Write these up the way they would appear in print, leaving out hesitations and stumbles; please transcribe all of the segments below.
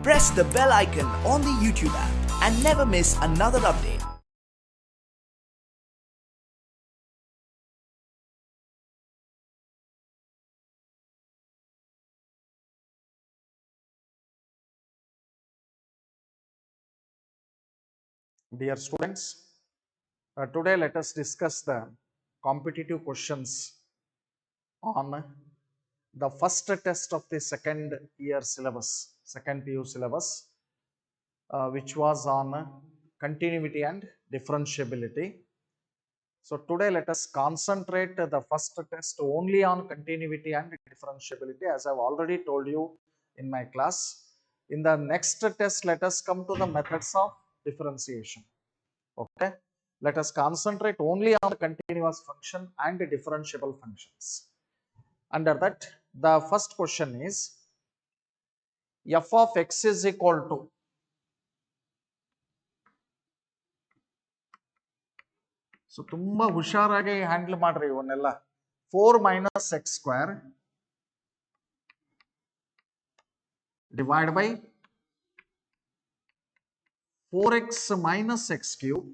press the bell icon on the YouTube app and never miss another update. Dear students, today let us discuss the competitive questions on the first test of the second year syllabus, second PU syllabus, which was on continuity and differentiability. So today let us concentrate the first test only on continuity and differentiability, as I have already told you in my class. In the next test, let us come to the methods of differentiation. Okay, let us concentrate only on the continuous function and the differentiable functions. Under that, the first question is f of x is equal to so ತುಂಬಾ ಹುಷಾರಾಗಿ handle ಮಾಡ್ರಿ ಇವನ್ನೆಲ್ಲ 4 minus x square divided by 4x minus x cube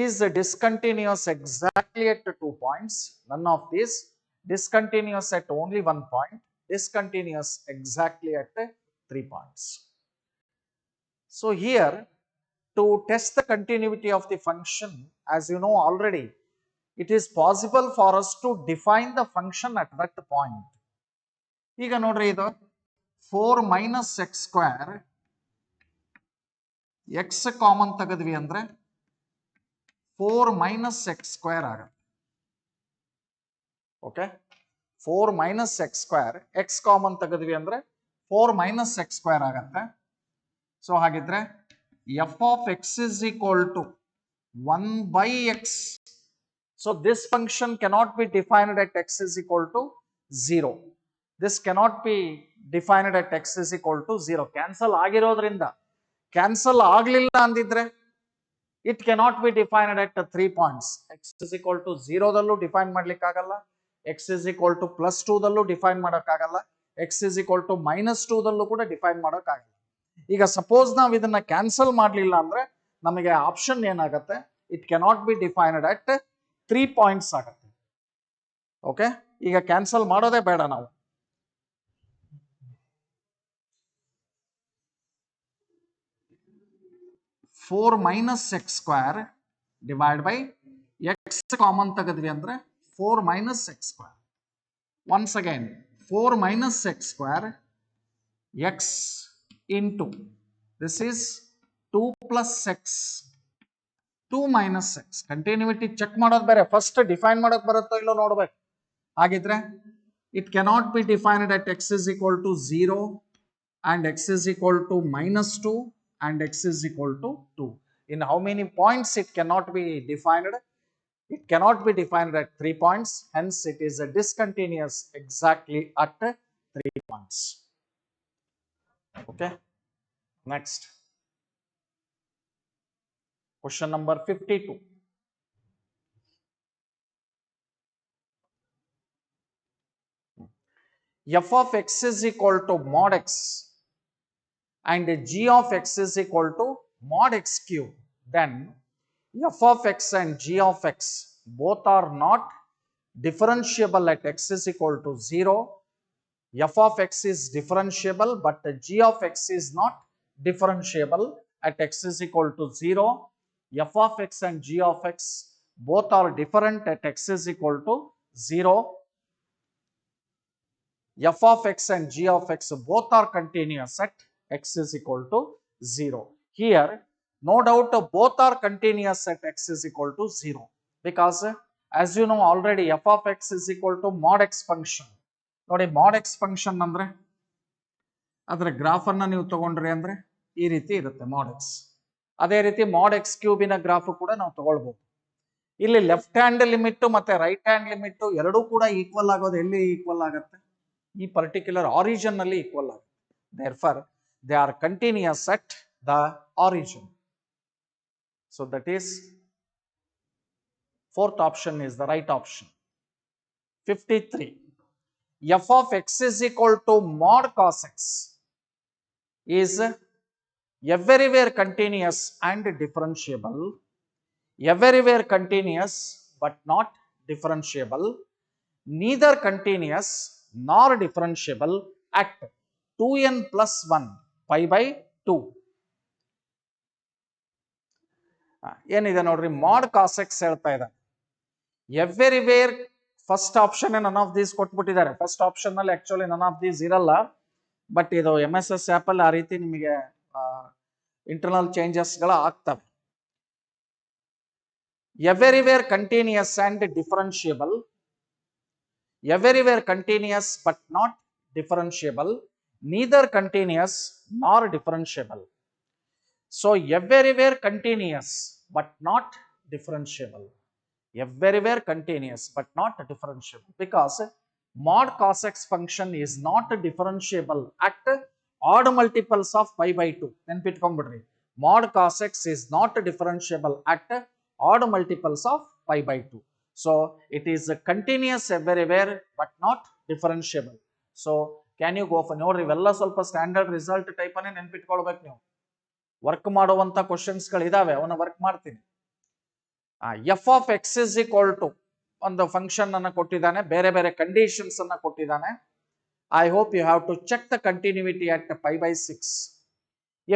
is discontinuous exactly at 2 points. None of these. Discontinuous at only 1 point. Discontinuous exactly at 3 points. So here, to test the continuity of the function, as you know already, it is possible for us to define the function at that point. ಈಗ ನೋಡ್ರಿ ಇದು 4 minus x square x common ತೆಗೆದ್ವಿ ಅಂದ್ರೆ 4 minus x square ಆಗುತ್ತೆ. Okay, 4 minus x square x common ತೆಗೆದ್ವಿ ಅಂದ್ರೆ 4 minus x square ಆಗುತ್ತೆ. So ಹಾಗಿದ್ರೆ f of x is equal to 1 by x. So this function cannot be defined at x is equal to 0. This cannot be defined at x is equal to 0. Cancel ಆಗಿರೋದ್ರಿಂದ cancel ಆಗಲಿಲ್ಲ ಅಂದಿದ್ರೆ it cannot be defined at 3 points. x is equal to 0 ದಲ್ಲೂ define ಮಾಡ್ಲಿಕ್ಕಾಗಲ್ಲ, x is equal to plus 2 ದಲ್ಲೂ define ಮಾಡೋಕ್ಕಾಗಲ್ಲ, x is equal to minus 2 ದಲ್ಲೂ ಕೂಡ define ಮಾಡೋಕ್ಕಾಗಲ್ಲ. ಈಗ ಸಪೋಸ್ ನಾವು ಇದನ್ನ ಕ್ಯಾನ್ಸಲ್ ಮಾಡಲಿಲ್ಲ ಅಂದ್ರೆ ನಮಗೆ ಆಪ್ಷನ್ ಏನಾಗುತ್ತೆ, it cannot be defined at 3 points ಆಗುತ್ತೆ. ಓಕೆ, ಈಗ ಕ್ಯಾನ್ಸಲ್ ಮಾಡೋದೇ ಬೇಡ ನಾವು. Four minus x square divide by x common ತೆಗೆದ್ವಿ ಅಂದ್ರೆ 4 minus x square. Once again 4 minus x square x into this is 2 plus x 2 minus x. Continuity check ಮಾಡೋದು ಬೇರೆ, first define ಮಾಡೋಕೆ ಬರುತ್ತೋ ಇಲ್ಲೋ ನೋಡ್ಬೇಕು. ಹಾಗಿದ್ರೆ it cannot be defined at x is equal to 0 and x is equal to minus 2 and x is equal to 2. In how many points it cannot be defined? It cannot be defined at 3 points, hence it is a discontinuous exactly at 3 points. Okay, next. Question number 52. F of x is equal to mod x and g of x is equal to mod x cube. Then f of x and g of x both are not differentiable at x is equal to 0. F of x is differentiable but g of x is not differentiable at x is equal to 0. F of x and g of x both are different at x is equal to 0. F of x and g of x both are continuous at x is equal to 0. Here, no doubt both are continuous at x is equal to 0 because as you know already f of x is equal to mod x function. ನೋಡಿ, mod x function ಅಂದ್ರೆ ಅದರ graph ಅನ್ನ ನೀವು ತಗೊಂಡ್ರಿ ಅಂದ್ರೆ ಈ ರೀತಿ ಇರುತ್ತೆ mod x. ಅದೇ ರೀತಿ mod x ಕ್ಯೂಬಿನ ಗ್ರಾಫ್ ಕೂಡ ನಾವು ತಗೊಳ್ಬಹುದು. ಇಲ್ಲಿ ಲೆಫ್ಟ್ ಹ್ಯಾಂಡ್ ಲಿಮಿಟ್ ಮತ್ತೆ ರೈಟ್ ಹ್ಯಾಂಡ್ ಲಿಮಿಟ್ ಎರಡೂ ಕೂಡ ಈಕ್ವಲ್ ಆಗೋದು ಎಲ್ಲಿ ಈಕ್ವಲ್ ಆಗುತ್ತೆ? ಈ ಪರ್ಟಿಕ್ಯುಲರ್ ಆರಿಜಿನ್ ನಲ್ಲಿ ಈಕ್ವಲ್ ಆಗುತ್ತೆ. Therefore, they are continuous at the origin. So that is fourth option is the right option. 53. f of x is equal to mod cos x is everywhere continuous and differentiable, everywhere continuous but not differentiable, neither continuous nor differentiable at 2n plus 1 pi by 2. ಏನಿದೆ ನೋಡ್ರಿ, ಮಾಡ್ ಕಾಸ್ x ಹೇಳ್ತಾ ಇದೆ. Everywhere first option none of these ಕೊಟ್ಬಿಟ್ಟಿದ್ದಾರೆ. First option ನಲ್ಲಿ actually none of these ಇರಲ್ಲ, but ಇದು MS ಆಪಲ್ ಆ ರೀತಿ ನಿಮಗೆ ಇಂಟರ್ನಲ್ ಚೇಂಜಸ್ ಗಳ ಆಗ್ತವೆ. Everywhere continuous and differentiable, everywhere continuous but not differentiable, neither continuous nor differentiable. So everywhere continuous but not differentiable, everywhere continuous but not differentiable, because mod cos x function is not differentiable at odd multiples of pi by 2. ನೆನ್ಪಿಟ್ಕೊಂಡ್ಬಿಡ್ರಿ, mod cos x is not differentiable at odd multiples of pi by 2. So it is continuous everywhere but not differentiable. So can you go for ನೋಡ್ರಿ, ಇವೆಲ್ಲ ಸ್ವಲ್ಪ standard result type ಅನ್ನೇ ನೆನ್ಪಿಟ್ಕೊಳ್ಬೇಕು. ನೀವು work ಮಾಡುವಂತ questions ಗಳಿದಾವೆ, ಅವನ್ನ work ಮಾಡ್ತೀನಿ. F of x is equal to ಒಂದು ಫಂಕ್ಷನ್ ಅನ್ನ ಕೊಟ್ಟಿದ್ದಾನೆ, ಬೇರೆ ಬೇರೆ ಕಂಡೀಷನ್ಸ್ ಅನ್ನ ಕೊಟ್ಟಿದ್ದಾನೆ. I hope you have to check the continuity at pi by 6.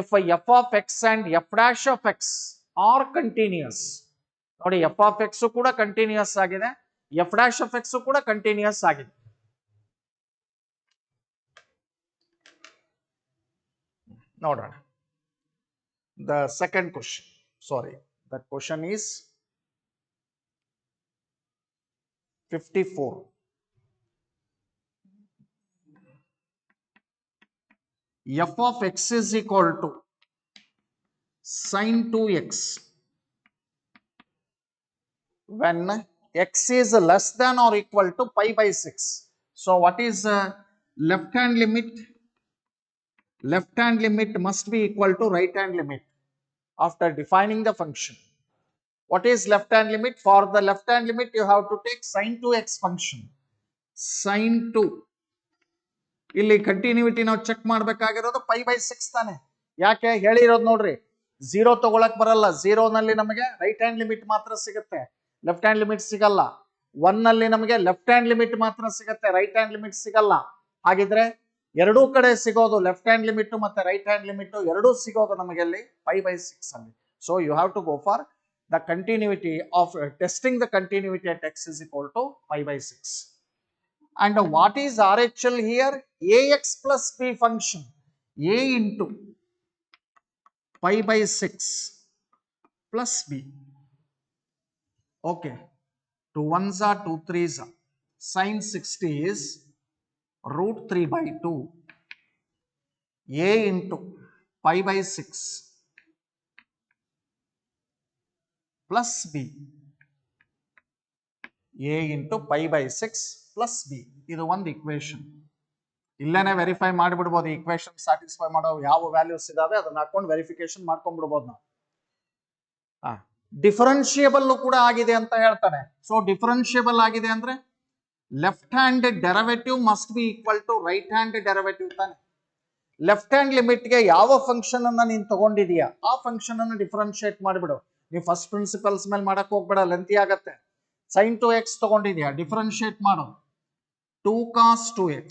If f of x and f dash of x are continuous, ನೋಡಿ f of x ಕೂಡ continuous ಆಗಿದೆ, ಎಫ್ ಡ್ಯಾಶ್ ಆಫ್ ಎಕ್ಸ್ ಕೂಡ continuous ಆಗಿದೆ. ನೋಡೋಣ. The second question, sorry, that question is 54. F of x is equal to sin 2x when x is less than or equal to pi by 6. So what is left hand limit? Left hand limit must be equal to right hand limit after defining the function. What is left hand limit? For the left hand limit you have to take sin 2x function. Sin 2 ಇಲ್ಲಿ continuity ನಾವು check ಮಾಡಬೇಕಾಗಿರೋದು pi by 6 ತಾನೆ. ಯಾಕೆ ಹೇಳಿರೋದು ನೋಡ್ರಿ, 0 ತಗೊಳಕ್ ಬರಲ್ಲ. 0 ನಲ್ಲಿ ನಮಗೆ ರೈಟ್ ಹ್ಯಾಂಡ್ ಲಿಮಿಟ್ ಮಾತ್ರ ಸಿಗುತ್ತೆ, ಲೆಫ್ಟ್ ಹ್ಯಾಂಡ್ ಲಿಮಿಟ್ ಸಿಗಲ್ಲ. 1 ನಲ್ಲಿ ನಮಗೆ ಲೆಫ್ಟ್ ಹ್ಯಾಂಡ್ ಲಿಮಿಟ್ ಮಾತ್ರ ಸಿಗುತ್ತೆ, ರೈಟ್ ಹ್ಯಾಂಡ್ ಲಿಮಿಟ್ ಸಿಗಲ್ಲ. ಹಾಗಿದ್ರೆ ಎರಡೂ ಕಡೆ ಸಿಗೋದು, ಲೆಫ್ಟ್ ಹ್ಯಾಂಡ್ ಲಿಮಿಟ್ ಮತ್ತೆ ರೈಟ್ ಹ್ಯಾಂಡ್ ಲಿಮಿಟ್ ಎರಡೂ ಸಿಗೋದು ನಮಗೆ ಅಲ್ಲಿ pi by 6 ಅಲ್ಲಿ. So you have to go for the continuity of testing the continuity at x is equal to pi by 6. And what is RHL here? Ax plus b function, a into pi by 6 plus b. Okay, 2 1s are 2 3s are. Sin 60 is root 3 by 2 a into pi by 6 plus b, a into pi by 6 plus b. ಇದು ಒಂದು equation. ಇಲ್ಲೇನೆ verify ಮಾಡಿಬಿಡ್ಬೋದು, equation satisfy ಮಾಡೋ ಯಾವ values ಇದಾವೆ ಅದನ್ನ ಹಾಕೊಂಡು verification ಮಾಡ್ಕೊಂಡ್ಬಿಡ್ಬೋದು ನಾವು. Differentiable ಕೂಡ ಆಗಿದೆ ಅಂತ ಹೇಳ್ತಾನೆ. ಸೊ ಡಿಫರೆನ್ಷಿಯಬಲ್ ಆಗಿದೆ ಅಂದ್ರೆ left hand derivative must be equal to right hand derivative ತಾನೆ. ಲೆಫ್ಟ್ ಹ್ಯಾಂಡ್ ಲಿಮಿಟ್ಗೆ ಯಾವ ಫಂಕ್ಷನ್ ಅನ್ನ ನೀನು ತಗೊಂಡಿದೀಯಾ ಆ ಫಂಕ್ಷನ್ ಅನ್ನು ಡಿಫರೆನ್ಶಿಯೇಟ್ ಮಾಡಿಬಿಡು. ನೀವು ಫಸ್ಟ್ ಪ್ರಿನ್ಸಿಪಲ್ಸ್ ಮೇಲೆ ಮಾಡಕ್ ಹೋಗ್ಬೇಡ, ಲೆಂತಿ ಆಗತ್ತೆ. sin 2x ತಗೊಂಡಿದ್ಯಾ, ಡಿಫರೆನ್ಶಿಯೇಟ್ ಮಾಡು, 2 cos 2x.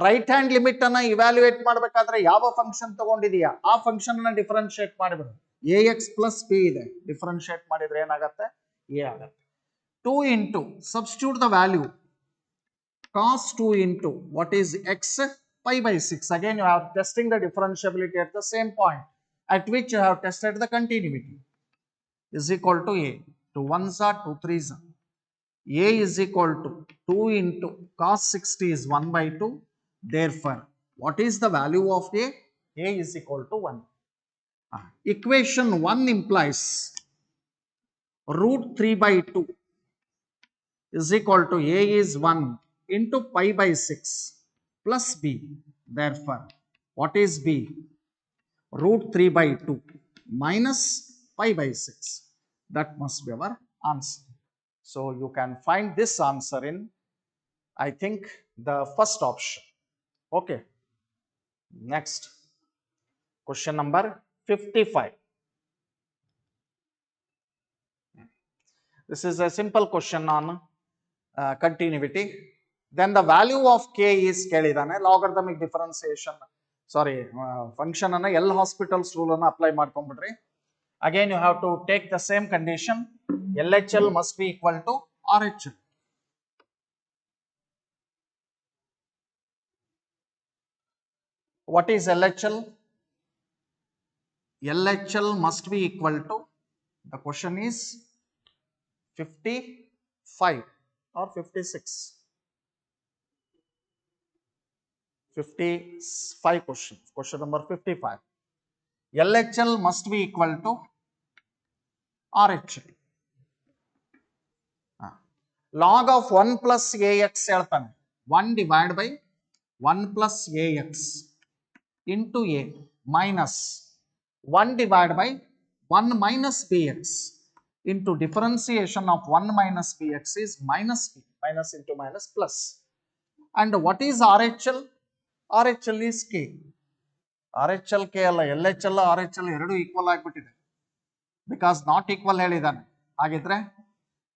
Right hand limit ಅನ್ನ ಇವ್ಯಾಲ್ಯೂಯೇಟ್ ಮಾಡಬೇಕಾದ್ರೆ ಯಾವ ಫಂಕ್ಷನ್ ತಗೊಂಡಿದೀಯಾ ಆ ಫಂಕ್ಷನ್ ಅನ್ನ ಡಿಫರೆನ್ಶಿಯೇಟ್ ಮಾಡಿಬಿಡು. ax ಪ್ಲಸ್ b ಇದೆ, ಡಿಫರೆನ್ಶಿಯೇಟ್ ಮಾಡಿದ್ರೆ ಏನಾಗತ್ತೆ, a ಆಗತ್ತೆ. 2 into substitute the value cos 2 into what is x, pi by 6. Again you have testing the differentiability at the same point at which you have tested the continuity, is equal to a. 2 1s are 2 3s are. A is equal to 2 into cos 60 is 1 by 2. Therefore, what is the value of a? A is equal to 1. Equation 1 implies root 3 by 2 is equal to a is 1 into pi by 6 plus b. Therefore, what is b? Root 3 by 2 minus pi by 6. That must be our answer. So you can find this answer in I think the first option. Okay. Next, question number 55. This is a simple question on continuity. Then the value of k is ಕೇಳಿದಾನೆ. Logarithmic differentiation, sorry, function ಅನ್ನ L hospitals rule ಅನ್ನ apply ಮಾಡ್ಕೊಂಡ್ಬಿಡ್ರಿ. Again you have to take the same condition. LHL must be equal to RHL. What is LHL? LHL must be equal to, the question is 55 or 56. 55 question. Question number 55. LHL must be equal to RHL. Log of 1 plus AX ಹೇಳ್ತಾನೆ. 1 divided by 1 plus AX into A minus 1 divided by 1 minus BX into differentiation of 1 minus BX is minus B. Minus into minus plus. And what is RHL? RHL is K. RHL K ಅಲ್ಲ, LHL RHL ಎರಡು equal ಆಗಿಬಿಟ್ಟಿದೆ. Because not equal ಹೇಳಿದ್ದಾನೆ. ಹಾಗಿದ್ರೆ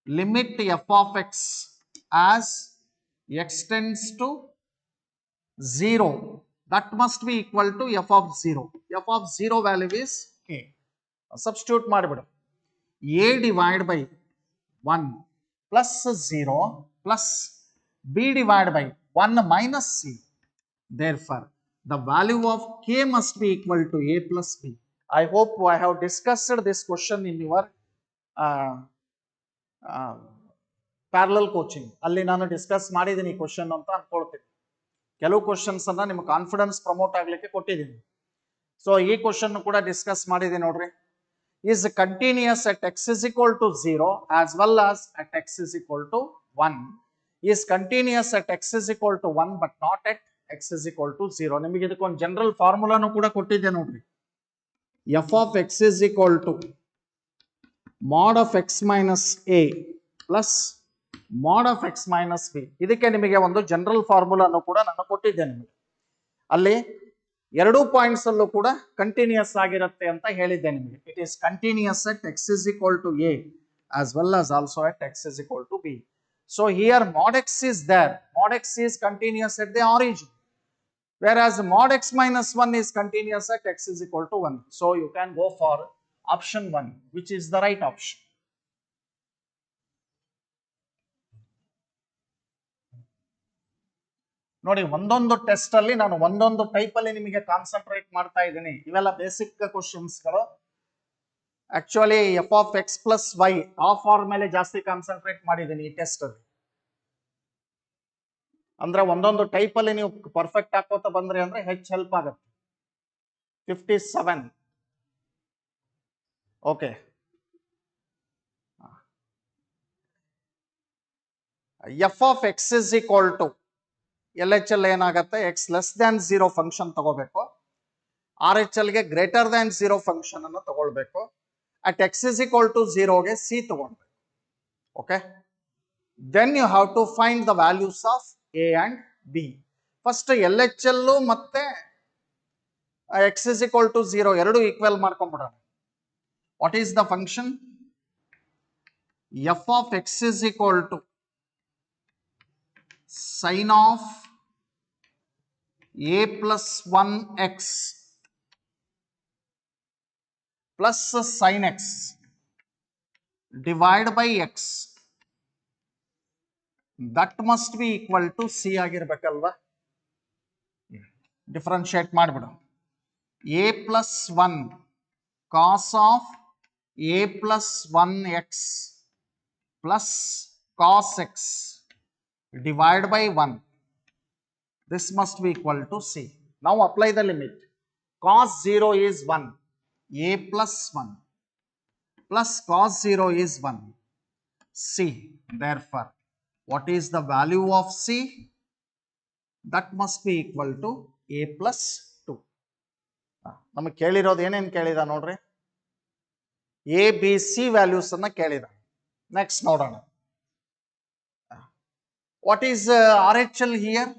limit f of x as x tends to 0, that must be equal to f of 0. F of 0 value is k. Substitute ಮಾಡಿಬಿಡು. A divided by 1 plus 0 plus B divided by 1 minus C. Therefore, the value of k must be equal to A plus B. I hope I have discussed this question in your parallel coaching. ಅಲ್ಲಿ ನಾನು discuss ಮಾಡಿದ್ದೀನಿ ಈ question ಅಂತ ಅನ್ಕೊಳ್ತೀನಿ. ಕೆಲವು questions ಅನ್ನ ನಿಮ್ಗೆ confidence promote ಆಗ್ಲಿಕ್ಕೆ ಕೊಟ್ಟಿದ್ದೀನಿ. ಸೊ ಈ ಕ್ವಶನ್ ಕೂಡ ಡಿಸ್ಕಸ್ ಮಾಡಿದ್ದೀನಿ ನೋಡ್ರಿ. Is continuous at x is equal to 0 as well as at x is equal to 1. Is continuous at x is equal to 1 but not at x is equal to 0. ನಿಮಗೆ ಇದಕ್ಕೊಂದು general ಫಾರ್ಮುಲಾನು ಕೂಡ ಕೊಟ್ಟಿದ್ದೆ ನೋಡ್ರಿ. F of x is equal to mod of x minus a plus mod of x minus b. ಇದಕ್ಕೆ ನಿಮಗೆ ಒಂದು general ಫಾರ್ಮುಲಾನು ಕೂಡ ನಾನು ಕೊಟ್ಟಿದ್ದೆ ನಿಮಗೆ. ಅಲ್ಲಿ ಎರಡು ಪಾಯಿಂಟ್ಸ್ ಅಲ್ಲೂ ಕೂಡ ಕಂಟಿನ್ಯೂಸ್ ಆಗಿರುತ್ತೆ ಅಂತ ಹೇಳಿದ್ದೆ ನಿಮಗೆ. It is continuous at x is equal to a as well as also at x is equal to b. So here mod x is there. Mod x is continuous at the origin, whereas mod x minus 1 is continuous at x is equal to 1. So you can go for option 1, which is the right option. ನೋಡಿ, ಒಂದೊಂದು test ಅಲ್ಲಿ ನಾನು ಒಂದೊಂದು type ಅಲ್ಲಿ ನಿಮಗೆ concentrate ಮಾಡ್ತಾ ಇದ್ದೀನಿ. ಇವೆಲ್ಲ ಬೇಸಿಕ್ ಕ್ವಶನ್ಸ್ ಗಳು. Actually f of x plus y ಆ ಫಾರ್ಮ್ ಮೇಲೆ ಜಾಸ್ತಿ ಕಾನ್ಸಂಟ್ರೇಟ್ ಮಾಡಿದ್ದೀನಿ ಈ ಟೆಸ್ಟ್ ಅಲ್ಲಿ. ಅಂದ್ರೆ ಒಂದೊಂದು ಟೈಪ್ ಅಲ್ಲಿ ನೀವು ಪರ್ಫೆಕ್ಟ್ ಹಾಕೋತಾ ಬಂದ್ರಿ ಅಂದ್ರೆ ಹೆಚ್ಚು ಹೆಲ್ಪ್ ಆಗುತ್ತೆ. 57. Okay, f of x is equal to L H L ಏನಾಗುತ್ತೆ, ಎಕ್ಸ್ ಲೆಸ್ ದ್ಯಾನ್ 0 ಫಂಕ್ಷನ್ ತಗೋಬೇಕು. ಆರ್ ಎಚ್ ಎಲ್ ಗೆ ಗ್ರೇಟರ್ ದ್ಯಾನ್ 0 ಫಂಕ್ಷನ್ ಅನ್ನು ತಗೊಳ್ಬೇಕು. At x is equal to 0ಗೆ ಸಿ ತಗೊಳ್ಬೇಕು. Okay, then you have to find the values of a and b. First L H L ಮತ್ತೆ x is equal to 0 ಎರಡು equal ಮಾಡ್ಕೊಂಡ್ಬಿಡೋಣ. What is the function? F of x is equal to sin of a plus 1x plus sin x divided by x. That must be equal to c ಆಗಿರಬೇಕಲ್ವಾ. Differentiate ಮಾಡಿಬಿಡು. a plus 1 cos of a plus 1x plus cos x divided by 1. This must be equal to c. Now apply the limit. Cos 0 is 1. A plus 1 plus cos 0 is 1. C. Therefore, what is the value of c? That must be equal to a plus 2. ನಮಗೆ ಕೇಳಿರೋದು ಏನೇನು ಕೇಳಿದ ನೋಡ್ರಿ. A B C values ಅನ್ನ ಕೇಳಿದ. Next ನೋಡೋಣ. What is RHL here?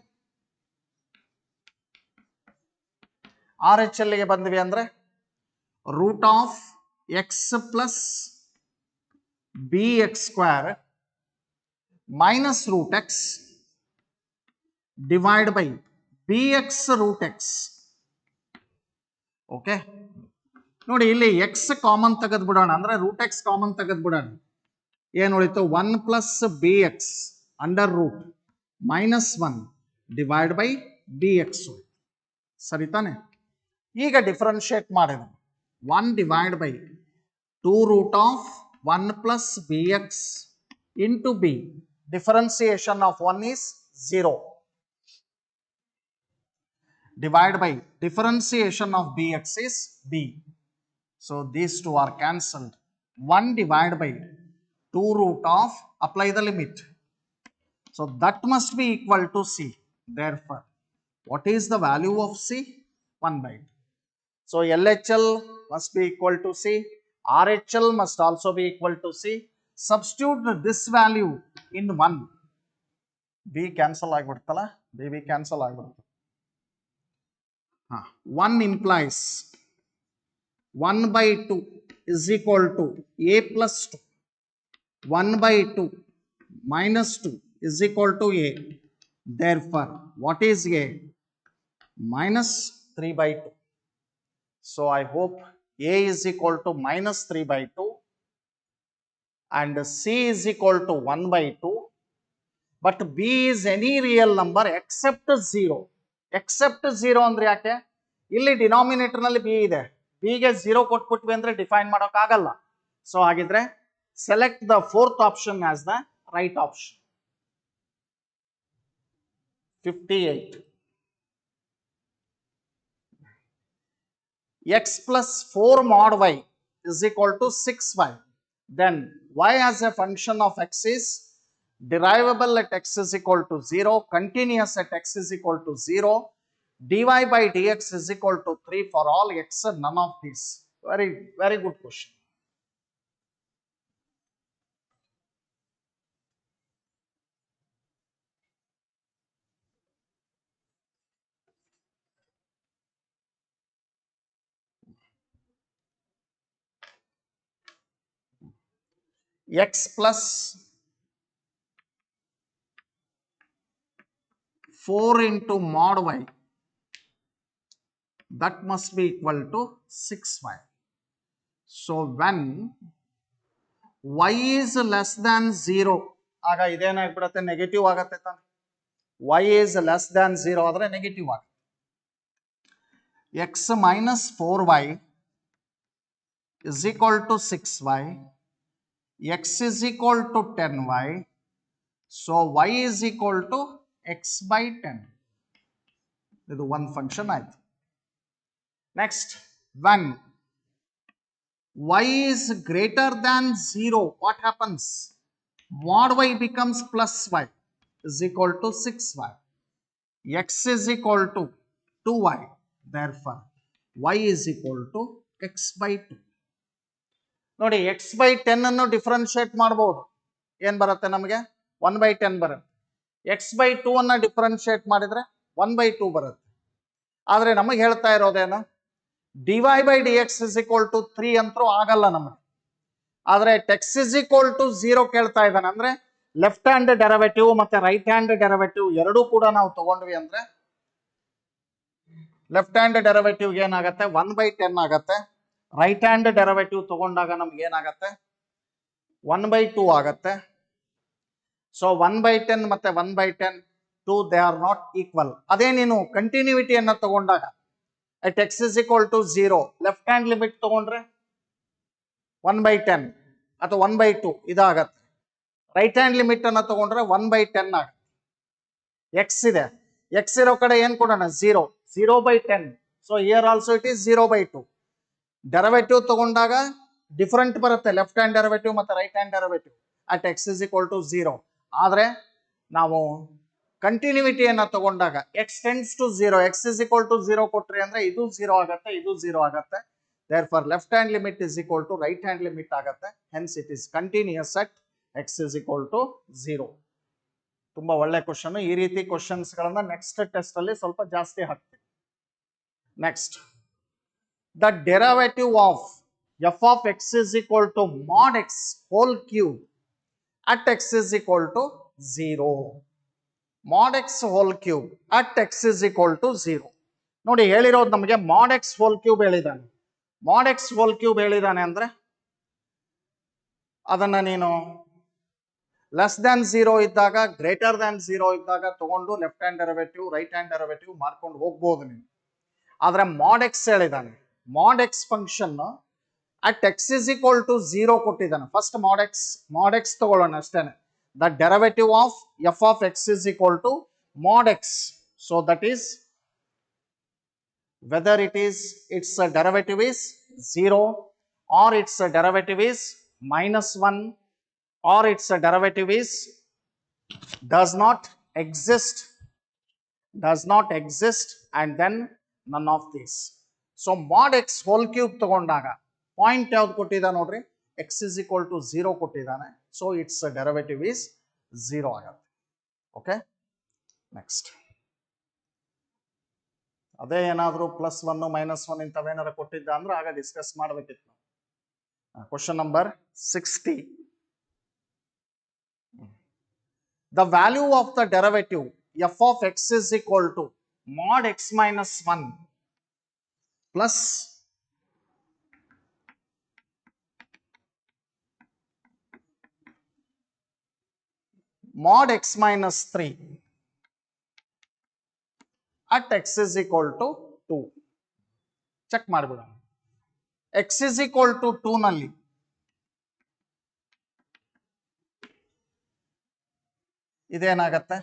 RHL ಗೆ ಬಂದ್ವಿ ಅಂದ್ರೆ root of x plus b x square minus root x divide by b x root x. Okay, ನೋಡಿ ಇಲ್ಲಿ ಎಕ್ಸ್ ಕಾಮನ್ ತೆಗೆದು ಬಿಡೋಣ, ಅಂದ್ರೆ ರೂಟ್ ಎಕ್ಸ್ ಕಾಮನ್ ತೆಗೆದು ಬಿಡೋಣ. ಏನು ಉಳಿತು? 1 plus b x under root minus 1 divide by b x. ಸರಿ ತಾನೆ? ಈಗ ಡಿಫರೆನ್ಶಿಯೇಟ್ ಮಾಡಿದ್ರು 1 divide by 2 root of 1 plus b x into b. Differentiation of 1 is 0. Divide by differentiation of bx is b. So these two are cancelled. 1 divided by 2 root of, apply the limit. So that must be equal to c. Therefore, what is the value of c? 1 by 2. So LHL must be equal to c. RHL must also be equal to c. Substitute this value in 1. b cancel ಆಗಿಬಿಡ್ತಲ್ಲ, b cancel ಆಗಿಬಿಡ್ತಲ್ಲ. 1 implies 1 by 2 is equal to a plus 2. 1 by 2 minus 2 is equal to a. Therefore, what is a? Minus 3 by 2. So I hope a is equal to minus 3 by 2 and c is equal to 1 by 2. But b is any real number except 0. Accept 0 ಅಂದ್ರೆ ಯಾಕೆ? ಇಲ್ಲಿ denominator ನಲ್ಲಿ B ಇದೆ, B ಗೆ 0 ಕೊಟ್ಬಿಟ್ವಿ ಅಂದ್ರೆ define ಮಾಡೋಕ್ ಆಗಲ್ಲ. So ಹಾಗಿದ್ರೆ select the fourth option as the right option. 58. x plus 4 mod y is equal to 6y. Then y as a function of x is derivable at x is equal to 0, continuous at x is equal to 0, dy by dx is equal to 3 for all x, none of these. Very good question. X plus 4 into mod y, that must be equal to 6y. So when y is less than 0, ಆಗ ಇದೇನಾಗ್ಬಿಡುತ್ತೆ? Negative ಆಗತ್ತೆ ತಾನೆ. y is less than 0 ಆದ್ರೆ negative ಆಗುತ್ತೆ. x minus 4y is equal to 6y. x is equal to 10y. So y is equal to x by 10. ಇದು one function ಆಯ್ತು. Next, when y is greater than 0, what happens? Mod y becomes plus y is equal to 6y. X is equal to 2y. Therefore, y is equal to x by 2. ನೋಡಿ, x by 10 ಅನ್ನು differentiate ಮಾಡಬಹುದು. ಏನ್ ಬರುತ್ತೆ ನಮಗೆ? 1 by 10 ಬರುತ್ತೆ. x by 2 ಅನ್ನ differentiate ಮಾಡಿದ್ರೆ 1 by 2 ಬರುತ್ತೆ. ಆದ್ರೆ ನಮಗೆ ಹೇಳ್ತಾ ಇರೋದೇನು? dy by dx is equal to 3 ಅಂತೂ ಆಗಲ್ಲ ನಮಗೆ. ಆದ್ರೆ x is equal to 0 ಕೇಳ್ತಾ ಇದ್ದಾನೆ. ಅಂದ್ರೆ ಲೆಫ್ಟ್ ಹ್ಯಾಂಡ್ ಡೆರಿವೇಟಿವ್ ಮತ್ತೆ ರೈಟ್ ಹ್ಯಾಂಡ್ ಡೆರಿವೇಟಿವ್ ಎರಡೂ ಕೂಡ ನಾವು ತಗೊಂಡ್ವಿ ಅಂದ್ರೆ ಲೆಫ್ಟ್ ಹ್ಯಾಂಡ್ ಡೆರಿವೇಟಿವ್ ಏನಾಗುತ್ತೆ? 1 by 10 ಆಗತ್ತೆ. ರೈಟ್ ಹ್ಯಾಂಡ್ ಡೆರಿವೇಟಿವ್ ತಗೊಂಡಾಗ ನಮ್ಗೆ ಏನಾಗತ್ತೆ? 1 by 2 ಆಗತ್ತೆ. ಸೊ 1 by 10 ಮತ್ತೆ 1 by 10 2 they are not equal. ಅದೇ ನೀನು ಕಂಟಿನ್ಯೂಟಿಯನ್ನ ತಗೊಂಡಾಗ at x is equal to 0, left hand limit ತಗೊಂಡ್ರೆ 1 by 10 ಅಥವಾ 1 by 2 ಇದಾಗತ್ತೆ. ರೈಟ್ ಹ್ಯಾಂಡ್ ಲಿಮಿಟ್ ಅನ್ನ ತಗೊಂಡ್ರೆ 1 by 10 ಆಗುತ್ತೆ. ಎಕ್ಸ್ ಇದೆ, ಎಕ್ಸ್ ಇರೋ ಕಡೆ ಏನ್ ಕೊಡೋಣ? 0 by 10. So here also it is 0 by 2. Derivative ತಗೊಂಡಾಗ ಡಿಫರೆಂಟ್ ಬರುತ್ತೆ, ಲೆಫ್ಟ್ ಹ್ಯಾಂಡ್ ಡೆರಿವೇಟಿವ್ ಮತ್ತೆ right hand derivative at x is equal to 0. ಆದ್ರೆ ನಾವು ಕಂಟಿನ್ಯೂಟಿಯನ್ನ ತಗೊಂಡಾಗ x tends to 0, x is equal to 0 ಕೊಟ್ರಿ ಅಂದ್ರೆ ಇದು 0 ಆಗತ್ತೆ, ಇದು 0 ಆಗತ್ತೆ. Therefore left hand limit is equal to right hand limit ಆಗತ್ತೆ. Hence it is continuous at x is equal to 0. ತುಂಬಾ ಒಳ್ಳೆ ಕ್ವಶನ್. ಈ ರೀತಿ ಕ್ವಶನ್ಸ್ ಗಳನ್ನ ನೆಕ್ಸ್ಟ್ ಟೆಸ್ಟ್ ಅಲ್ಲಿ ಸ್ವಲ್ಪ ಜಾಸ್ತಿ ಹಾಕ್ತೀವಿ. Next, the derivative of f of x is equal to mod x whole cube at x is equal to 0. Mod x whole cube at x is equal to 0. ನೋಡಿ ಹೇಳಿರೋದು ನಮಗೆ mod x whole cube ಹೇಳಿದಾನೆ. mod x whole cube ಹೇಳಿದಾನೆ ಅಂದ್ರೆ ಅದನ್ನ ನೀನು less than 0 ಇದ್ದಾಗ, greater than 0 ಇದ್ದಾಗ ತಗೊಂಡು left hand derivative, right hand derivative ಮಾಡ್ಕೊಂಡು ಹೋಗ್ಬೋದು ನೀನು. ಆದ್ರೆ mod x ಹೇಳಿದಾನೆ. mod x function at x is equal to 0 ಕೊಟ್ಟಿದ್ದಾನೆ. ಫಸ್ಟ್ mod x ತಗೊಳ್ಳೋಣ ಅಷ್ಟೇನೆ. The derivative of f of x is equal to mod x. So that is, whether its derivative is 0 or its derivative is -1 or its derivative is does not exist and then none of these. So mod x whole cube ತಗೊಂಡಾಗ point ಯಾವ್ದು ಕೊಟ್ಟಿದ್ದಾನೆ ನೋಡ್ರಿ, x is equal to 0 ಕೊಟ್ಟಿದ್ದಾನೆ. So it's derivative is 0 ಆಗುತ್ತೆ. Okay, next ಅದೇ ಏನಾದರೂ +1 -1 ಇಂಥವೇನಾರು ಕೊಟ್ಟಿದ್ದ ಅಂದ್ರೆ ಆಗ ಡಿಸ್ಕಸ್ ಮಾಡಬೇಕಿತ್ತು. Question number 60. The value of the derivative f of x is equal to mod x minus 1 plus mod x minus 3 at x is equal to 2. Check ಮಾಡಿಬಿಡೋಣ. x is equal to 2 ನಲ್ಲಿ ಇದೇನಾಗತ್ತೆ,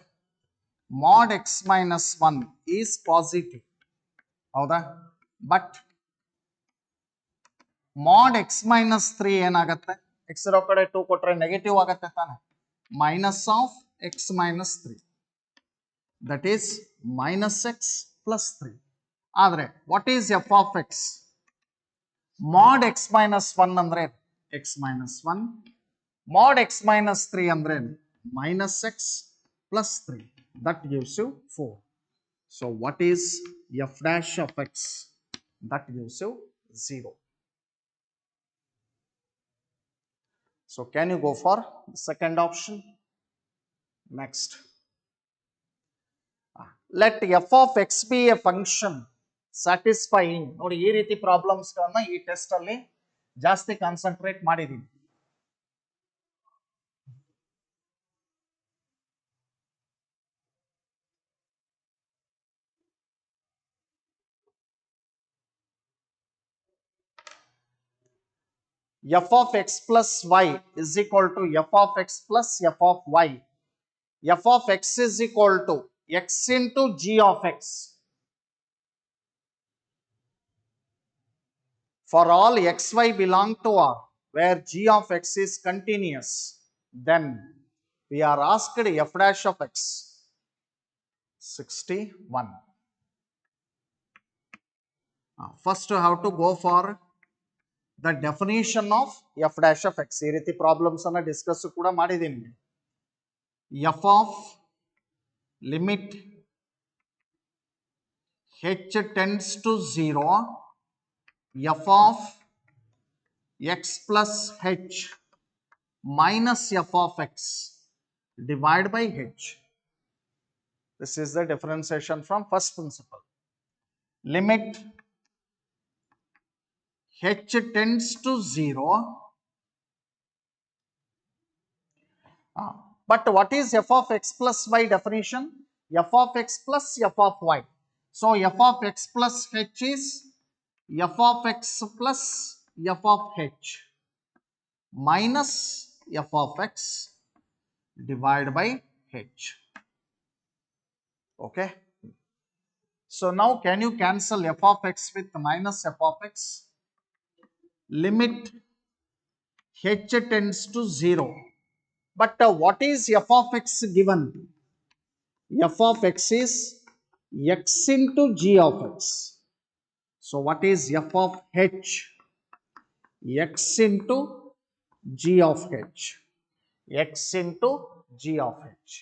mod x minus 1 is positive. ಹೌದಾ? But mod x minus 3 ಏನಾಗತ್ತೆ, x ಇರೋ ಕಡೆ 2 ಕೊಟ್ರೆ negative ಆಗತ್ತೆ ತಾನೆ, minus of x minus 3, that is minus x plus 3. ಆದ್ರೆ what is f of x? mod x minus 1 ಅಂದ್ರೆ x minus 1, mod x minus 3 ಅಂದ್ರೆ minus x plus 3, that gives you 4. So what is f dash of x? That gives you 0. So can you go for the second option? Next, let f of x be a function satisfying. ನೋಡಿ ಈ ರೀತಿ problems ಗಳನ್ನ ಈ test ಅಲ್ಲಿ ಜಾಸ್ತಿ concentrate ಮಾಡಿದೀನಿ. f of x plus y is equal to f of x plus f of y. f of x is equal to x into g of x. For all xy belong to R, where g of x is continuous, then we are asked f dash of x. 61. First you have to go for the definition of f dash of x. ಈ ರೀತಿ problems ಅನ್ನ discuss ಕೂಡ ಮಾಡಿದ್ದೀನಿ. f of limit h tends to 0, f of x plus h minus f of x divided by h. This is the differentiation from first principle. Limit h tends to 0. But what is f of x plus y definition? f of x plus f of y. So f of x plus h is f of x plus f of h minus f of x divided by h. Okay. So now can you cancel f of x with minus f of x? Limit h tends to 0. But what is f of x given? f of x is x into g of x. So what is f of h? x into g of h. x into g of h.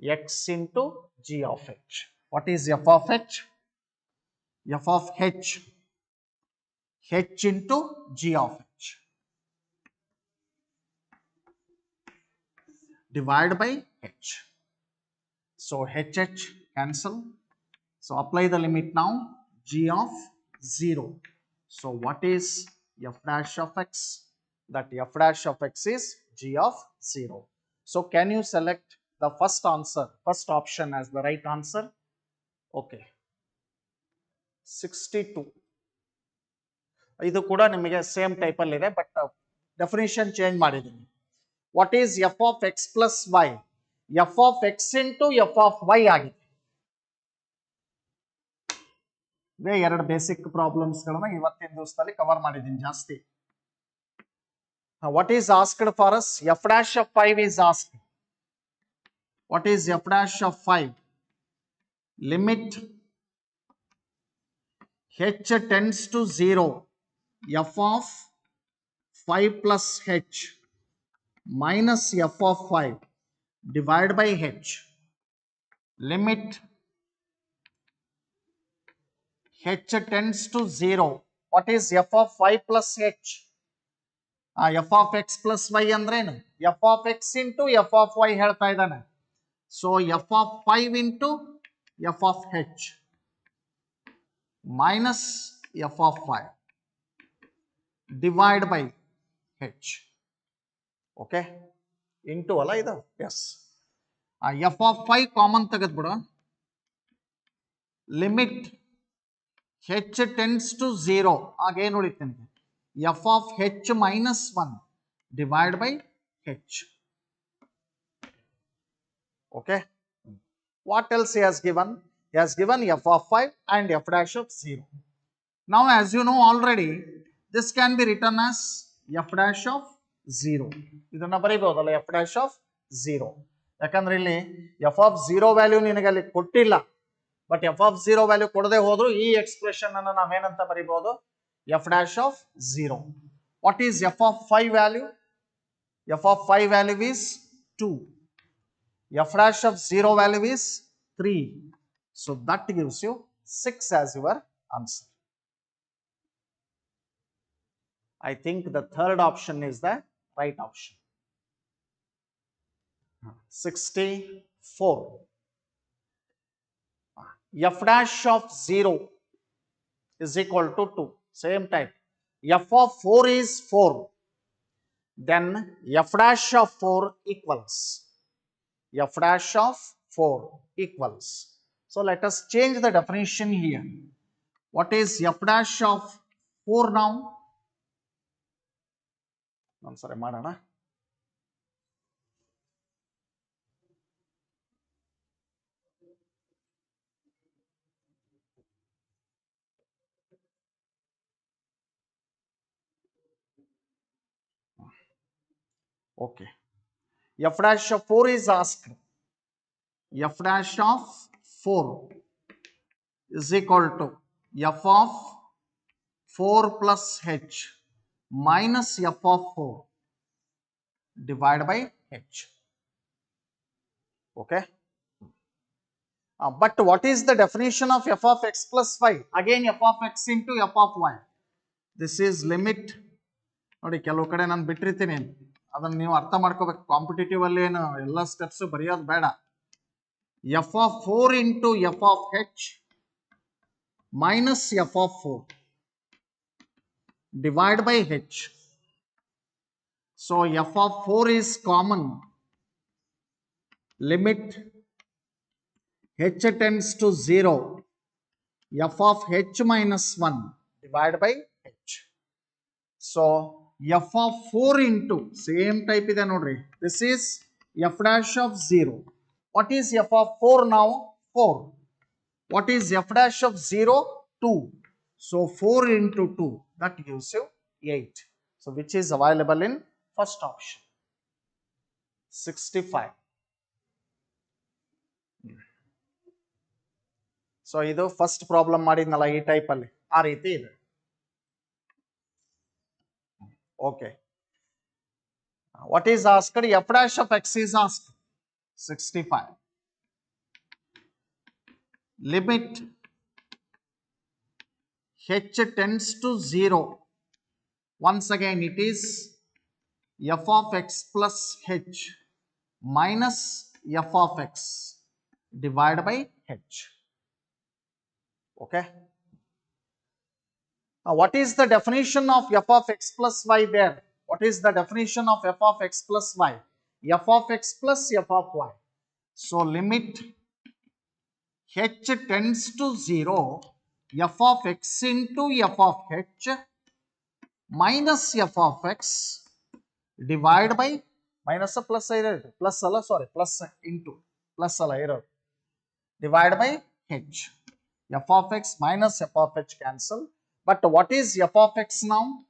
x into g of h. What is f of h? F of h, h into g of h. Divide by h. So h cancel. So apply the limit now, g of 0. So what is f dash of x? That f dash of x is g of 0. So can you select the first answer, first option as the right answer? Okay. 62. ಇದು ಕೂಡ ನಿಮಗೆ same type ಅಲ್ಲಿ ಇದೆ, but definition change ಮಾಡಿದ್ದೀನಿ. What is f of x plus y? F of x into f of y ಆಗಿದೆ. ಇದೇ ಎರಡು basic problems ಗಳನ್ನ ಇವತ್ತಿನ ದಿವಸದಲ್ಲಿ ಕವರ್ ಮಾಡಿದ್ದೀನಿ ಜಾಸ್ತಿ. What is asked for us? F dash of 5 is asked. What is f dash of 5? Limit h tends to 0, f of 5 plus h minus f of 5 divided by h. Limit h tends to 0. What is f of 5 plus h? f of x plus y ಅಂದ್ರೇನು? f of x into f of y ಹೇಳ್ತಾ ಇದ್ದಾನೆ. So f of 5 into f of h minus f of 5 divide by h. Okay, into ಅಲ್ಲ ಇದು? Yes. f of 5 common ತೆಗೆದ್ಬಿಡು. Limit h tends to 0. ಆಗ ಏನು ಉಳಿತು ನಿಮಗೆ? f of h minus 1 divide by h. Okay. What else he has given? He has given f of 5 and f dash of 0. Now as you know already, this can be written as f dash of 0. ಇದನ್ನ ಬರೀಬಹುದಲ್ಲ f dash of 0. ಯಾಕಂದ್ರೆ ಇಲ್ಲಿ f of 0 value ನಿನಗೆ ಅಲ್ಲಿ ಕೊಟ್ಟಿಲ್ಲ, but f of 0 value ಕೊಡದೆ ಹೋದ್ರು ಈ expression ಅನ್ನು ನಾವೇನಂತ ಬರೀಬಹುದು? f dash of 0. What is f of 5 value? f of 5 value is 2. f dash of 0 value is 3. So that gives you 6 as your answer. I think the third option is the right option. 64. F dash of 0 is equal to 2. Same type. F of 4 is 4. Then f dash of 4 equals. F dash of 4 equals. So let us change the definition here. What is f dash of 4 now? ಒಂದ್ಸರಿ ಮಾಡೋಣ. Okay. F dash of 4 is asked. F dash of 4 is equal to f of 4 plus h minus f of 4 divided by h. Okay. But what is the definition of f of x plus y? Again f of x into f of y. This is limit. ನೋಡಿ ಕೆಲವು ಕಡೆ ನಾನು ಬಿಟ್ಟಿರ್ತೀನಿ, ಅದನ್ನು ನೀವು ಅರ್ಥ ಮಾಡ್ಕೋಬೇಕು. Competitive ಅಲ್ಲಿ ಏನು ಎಲ್ಲ ಸ್ಟೆಪ್ಸ್ ಬರೆಯೋದು ಬೇಡ. f of 4 into f of h minus f of 4 divide by h. So f of 4 is common. Limit h tends to 0. f of h minus 1 divided by h. So f of 4 into same type ಇದೆ ನೋಡ್ರಿ. This is f dash of 0. What is f of 4 now? 4. What is f dash of 0? 2. So 4 into 2, that gives you 8. So which is available in first option? 65. So ಇದು first problem ಮಾಡಿದ್ನಲ್ಲ ಈ type ಅಲ್ಲಿ, ಆ ರೀತಿ ಇದೆ. Okay. What is asked? F dash of x is asked. 65. limit h tends to 0. Once again it is f of x plus h minus f of x divided by h. Okay. Now what is the definition of f of x plus y there? What is the definition of f of x plus y? F of x plus f of y. So limit h tends to 0, f of x into f of h minus f of x divided by minus a plus plus alla sorry plus into plus alla error divided by h. F of x minus f of h cancel. But what is f of x now?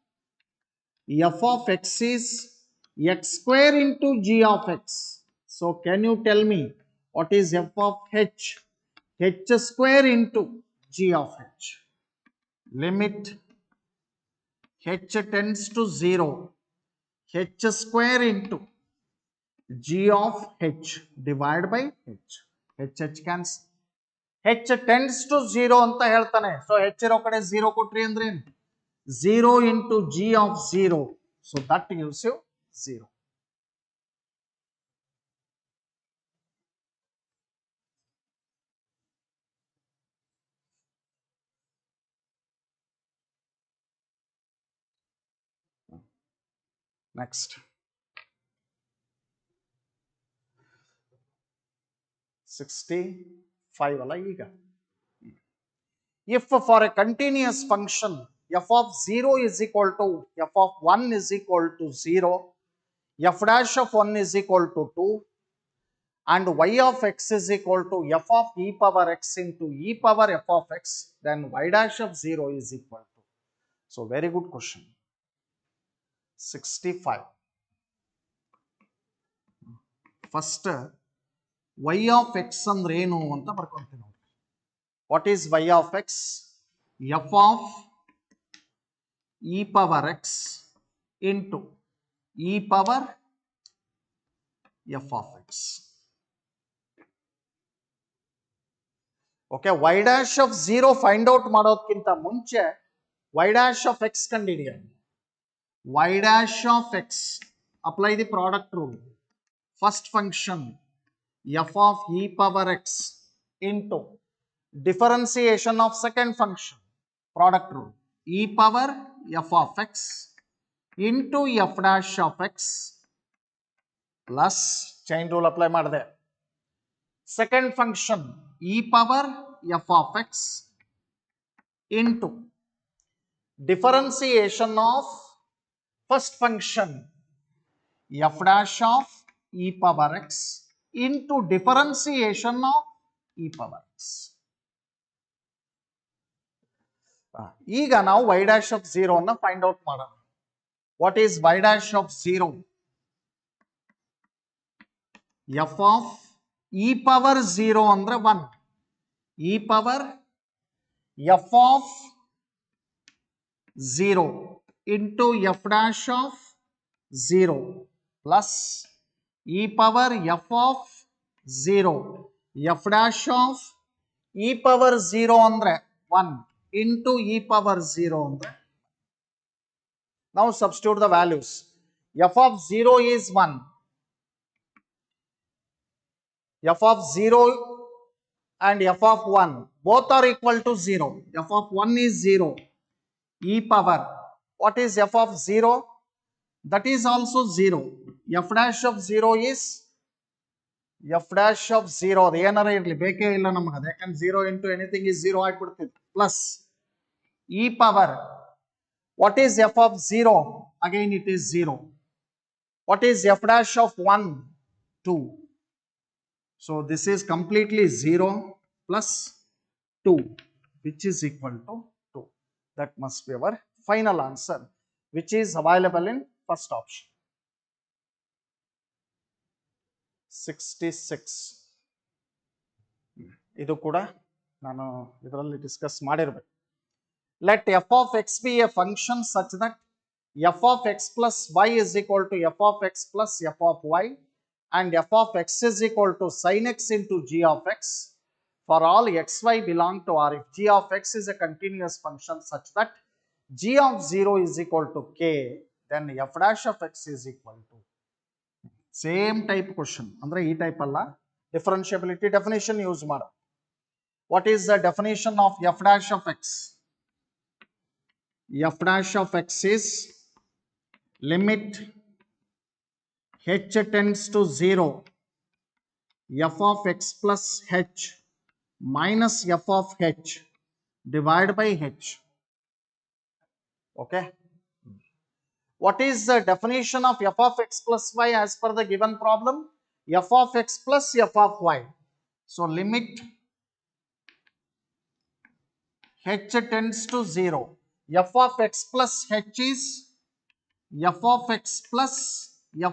F of x is x square into g of x. So can you tell me what is f of h? H square into g of h. Limit h tends to 0, h square into g of h divided by h. h cancel. h tends to 0 ಅಂತ ಹೇಳ್ತಾನೆ. So h ಇರೋ ಕಡೆ 0 ಕೊಟ್ರಿ ಅಂದ್ರೆ ಏನು? 0 into g of 0. So that gives you 0. Next. 65 ಅಲ್ಲ ಈಗ. If for a continuous function f of 0 is equal to f of 1 is equal to 0, f dash of 1 is equal to 2, and y of x is equal to f of e power x into e power f of x, then y dash of 0 is equal to. So very good question. 65. First y of x ಅಂದ್ರೆ ಏನು ಅಂತ ಬರ್ಕೊಂತೀನಿ. What is y of x? F of e power x into e power f of x. Okay, y dash of 0 find out ಮಾಡೋದಕ್ಕಿಂತ ಮುಂಚೆ y dash of x ಕಂಡುಹಿಡಿಯೋಣ. Y dash of x, apply the product rule. First function f of e power x into differentiation of second function, product rule, e power f of x into f dash of x plus chain rule apply ಮಾಡಿದೆ. Second function e power f of x into differentiation of first function f dash of e power x into differentiation of e power x. ಈಗ ನಾವು y dash of 0 ಅನ್ನು find out ಮಾಡೋಣ. What is y dash of 0? f of e power 0 ಅಂದ್ರೆ 1, e power f of 0 into f dash of 0 plus e power f of 0 f dash of e power 0 ಅಂದ್ರೆ 1 into e power 0 ಅಂದ್ರೆ. Now substitute the values. F of 0 is 1. F of 0 and f of 1 both are equal to 0. F of 1 is 0. E power, what is f of 0? That is also 0. F dash of 0 is f dash of 0. ಅದು ಏನಾರ ಇರಲಿ ಬೇಕೇ ಇಲ್ಲ ನಮಗೆ, ಅದು ಯಾಕಂದ್ರೆ 0 into anything is 0 ಆಗಿಬಿಡ್ತೈತೆ. Plus e power, what is f of 0? Again it is 0. What is f dash of 1? 2. So this is completely 0 plus 2, which is equal to 2. That must be our final answer, which is available in first option. 66. ಇದು ಕೂಡ ನಾನು ಇದರಲ್ಲಿ discuss ಮಾಡಿರಬೇಕು. Let f of x be a function such that f of x plus y is equal to f of x plus f of y and f of x is equal to sin x into g of x for all xy belong to R, if g of x is a continuous function such that g of 0 is equal to k, then f dash of x is equal to same type question. Andre ee type alla, differentiability definition use mado. What is the definition of f dash of x? F dash of x is limit h tends to 0 f of x plus h minus f of h divided by h. Okay. What is the definition of f of x plus y as per the given problem? F of x plus f of y. So limit h tends to 0. F of x plus h is f of x plus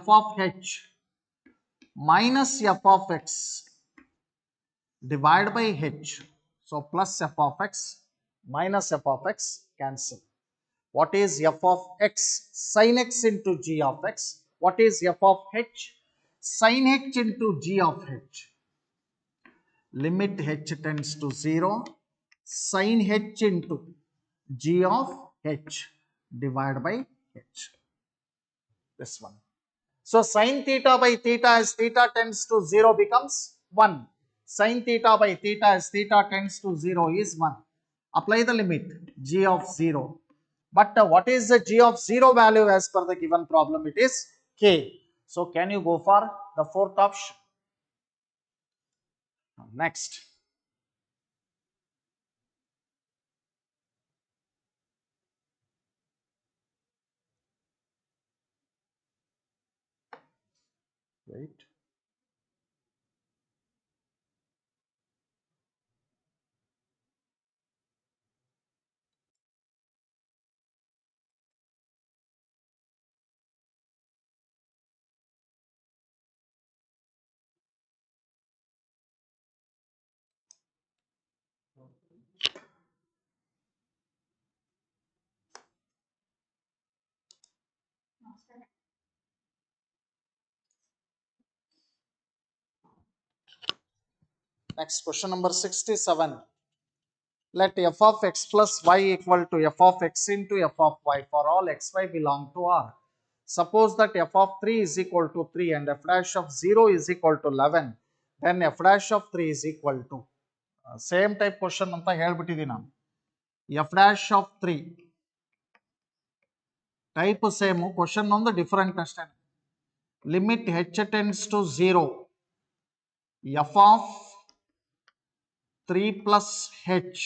f of h minus f of x divided by h. So plus f of x minus f of x cancel. What is f of x? Sin x into g of x. What is f of h? Sin h into g of h. Limit h tends to 0. Sin h into g of h divided by h. This one. So sin theta by theta as theta tends to 0 becomes 1. Sin theta by theta as theta tends to 0 is 1. Apply the limit g of 0. But what is the g of 0 value as per the given problem? It is k. So can you go for the fourth option? Next. Wait. Next, question number 67. Let f of x plus y equal to f of x into f of y for all xy belong to R. Suppose that f of 3 is equal to 3 and f dash of 0 is equal to 11. Then f dash of 3 is equal to same type question anta helbittidini ನಾನು. f dash of 3 type same, question ಒಂದು different ಅಷ್ಟೇ. Limit h tends to 0 f of 3 plus h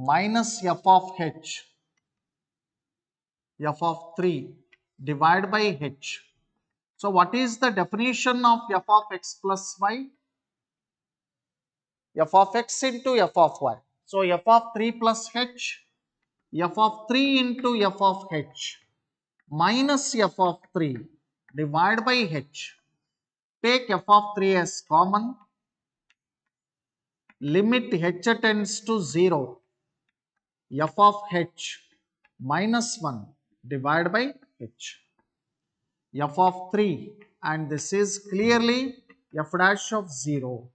minus f of h, f of 3 divided by h. So what is the definition of f of x plus y? F of x into f of y. So f of 3 plus h, f of 3 into f of h minus f of 3 divided by h. Take f of 3 as common. Limit h tends to 0. F of h minus 1 divided by h. F of 3, and this is clearly f dash of 0.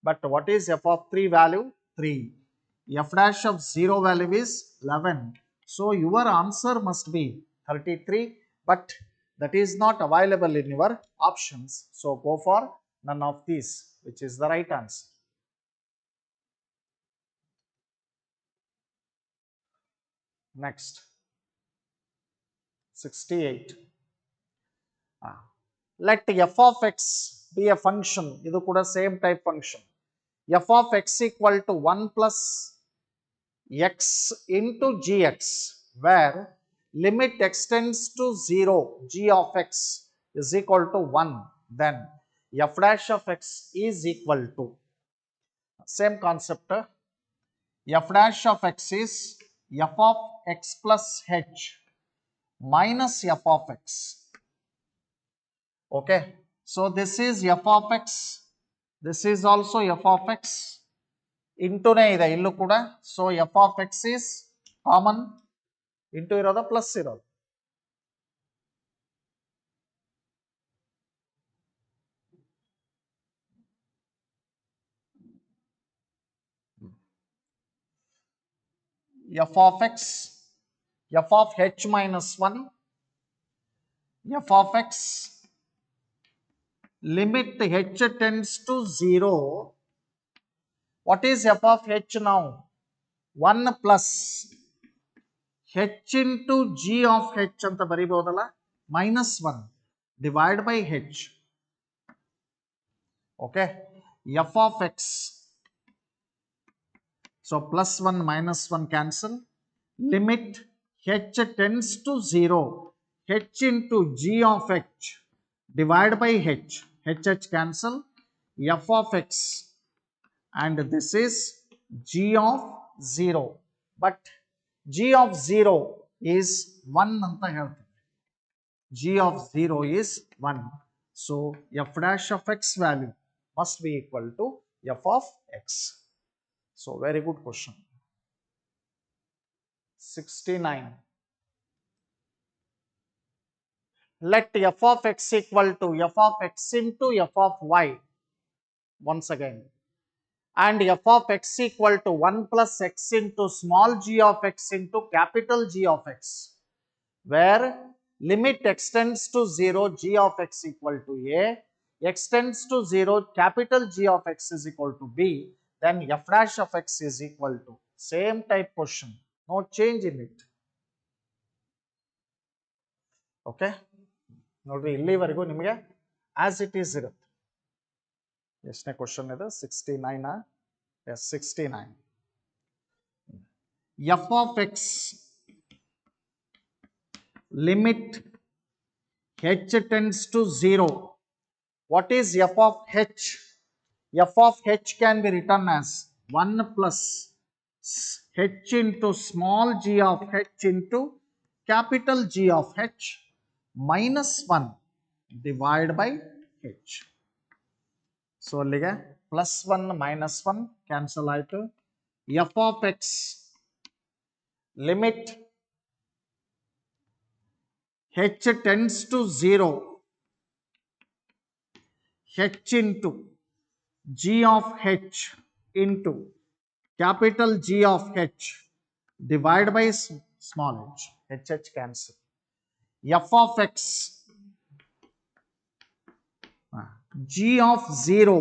But what is f of 3 value? 3. F dash of 0 value is 11. So your answer must be 33, but that is not available in your options. So go for none of these, which is the right answer. Next, 68. Let f of x be a function. Idu kuda same type function. F of x equal to 1 plus x into gx, where limit x tends to 0, g of x is equal to 1. Then f dash of x is equal to, same concept, f dash of x is f of x plus h minus f of x. Okay, so this is f of x, this is also f of x, ಇಂಟುನೇ ಇದೆ ಇಲ್ಲೂ ಕೂಡ. So F of x is common, into ಇರೋದು plus ಇರೋದು. f of x, f of h minus 1, f of x, limit h tends to 0. What is f of h now? 1 plus h into g of h ಅಂತ ಬರೀಬಹುದಲ್ಲ, minus 1 divide by h. Okay, f of x, so plus 1 minus 1 cancel, limit h tends to 0, h into g of h divide by h, h cancel, f of x, and this is g of 0, but g of 0 is 1 anta ಹೇಳ್ತೀವಿ. G of 0 is 1, so f dash of x value must be equal to f of x. So very good question. 69. Let f of x equal to f of x into f of y once again, and f of x equal to 1 plus x into small g of x into capital G of x, where limit extends to 0, g of x equal to a, extends to 0, capital G of x is equal to b, then f dash of x is equal to, same type question, no change in it. Okay, ನೋಡ್ರಿ ಇಲ್ಲಿವರೆಗೂ ನಿಮಗೆ as it is ಇರುತ್ತೆ. ಎಷ್ಟನೇ question ಇದು? 69. S, 69. f of x limit h tends to 0. What is f of h? F of h can be written as 1 plus h into small g of h into capital G of h minus 1 divide by h. So ಅಲ್ಲಿಗೆ plus 1 minus 1 cancel ಆಯಿತು. f of x limit h tends to 0, h into g of h into capital G of h divide by small h, h cancel. F of x g of 0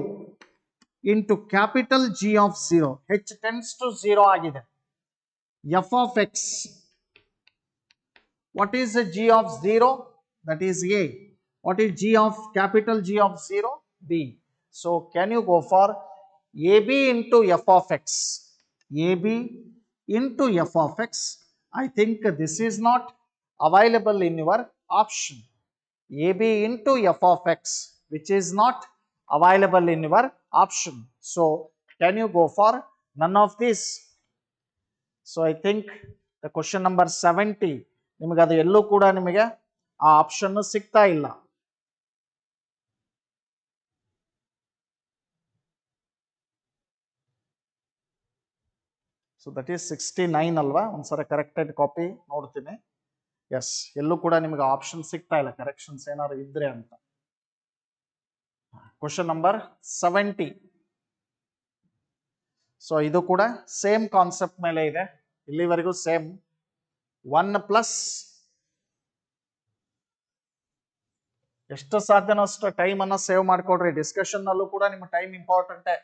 into capital G of 0, h tends to 0 ಆಗಿದೆ. F of x, what is the g of 0? That is a. What is g of capital G of 0? b. So can you go for ab into f of x? ab into f of x. I think this is not available in your option. ab into f of x, which is not available in your option. So can you go for none of this? So I think the question number 70, ನಿಮಗೆ ಅದು ಎಲ್ಲೂ ಕೂಡ ನಿಮಗೆ ಆ option ಸಿಗ್ತಾ ಇಲ್ಲ. So that is 69 ಅಲ್ವಾ? ಒಂದ್ಸಲ ಕರೆಕ್ಟೆಡ್ ಕಾಪಿ ನೋಡ್ತೀನಿ. ಎಸ್, ಎಲ್ಲೂ ಕೂಡ ನಿಮಗೆ ಆಪ್ಷನ್ ಸಿಗ್ತಾ ಇಲ್ಲ, ಕರೆಕ್ಷನ್ಸ್ ಏನಾದ್ರು ಇದ್ರೆ ಅಂತ. Question number 70. ಸೊ ಇದು ಕೂಡ ಸೇಮ್ ಕಾನ್ಸೆಪ್ಟ್ ಮೇಲೆ ಇದೆ, ಇಲ್ಲಿವರೆಗೂ ಸೇಮ್. 1 ಪ್ಲಸ್ ಎಷ್ಟು ಸಾಧ್ಯನೋ ಅಷ್ಟು ಟೈಮ್ ಅನ್ನ ಸೇವ್ ಮಾಡ್ಕೊಡ್ರಿ. ಡಿಸ್ಕಷನ್ ನಲ್ಲೂ ಕೂಡ ನಿಮ್ಮ ಟೈಮ್ ಇಂಪಾರ್ಟೆಂಟೇ,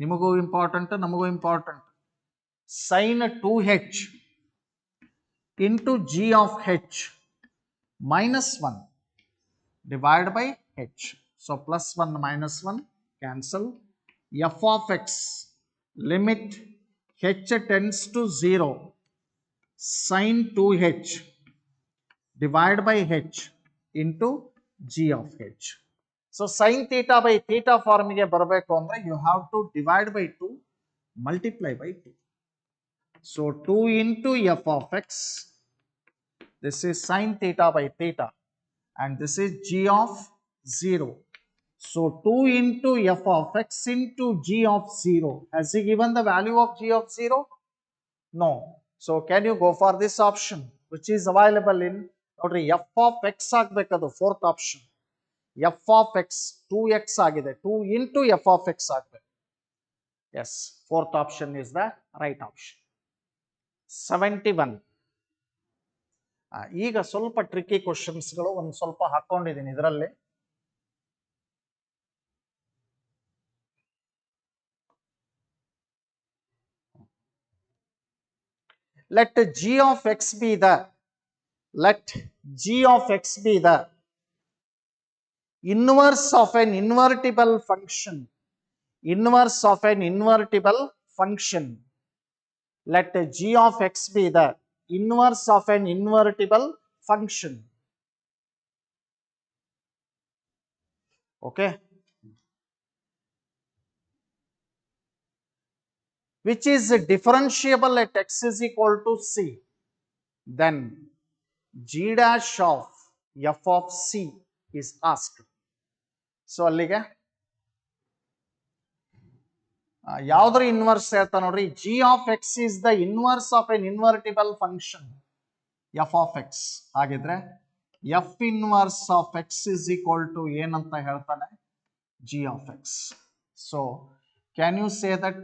ನಿಮಗೂ ಇಂಪಾರ್ಟೆಂಟ್, ನಮಗೂ important. sin 2h into g of h minus 1 divided by h. So plus 1 minus 1 cancel. F of x limit h tends to 0, sin 2h divided by h into g of h. So sin theta by theta form ಗೆ ಬರಬೇಕು ಅಂದ್ರೆ you have to divide by 2, multiply by 2. So 2 into f of x, this is sin theta by theta, and this is g of 0. So 2 into f of x into g of 0. Has he given the value of g of 0? No. So can you go for this option, which is available in f of x ಆಗಬೇಕದು fourth option. f of x 2x ಆಗಿದೆ, 2 into f of x ಆಗಬೇಕು. Yes, fourth option is the right option. 71. ಈಗ ಸ್ವಲ್ಪ tricky ಕ್ವಶನ್ಸ್ಗಳು ಒಂದು ಸ್ವಲ್ಪ ಹಾಕೊಂಡಿದ್ದೀನಿ ಇದರಲ್ಲಿ. Let g of x be the inverse of an invertible function. Let g of x be the inverse of an invertible function. Okay. Which is differentiable at x is equal to c. Then g dash of f of c is asked. So ಅಲ್ಲಿಗೆ ಯಾವ್ದ್ರ inverse ಹೇಳ್ತಾ ನೋಡ್ರಿ, g of x is the inverse of an invertible function f of x. ಹಾಗಿದ್ರೆ f inverse of x is equal to ಏನಂತ ಹೇಳ್ತಾನೆ, g of x. So can you say that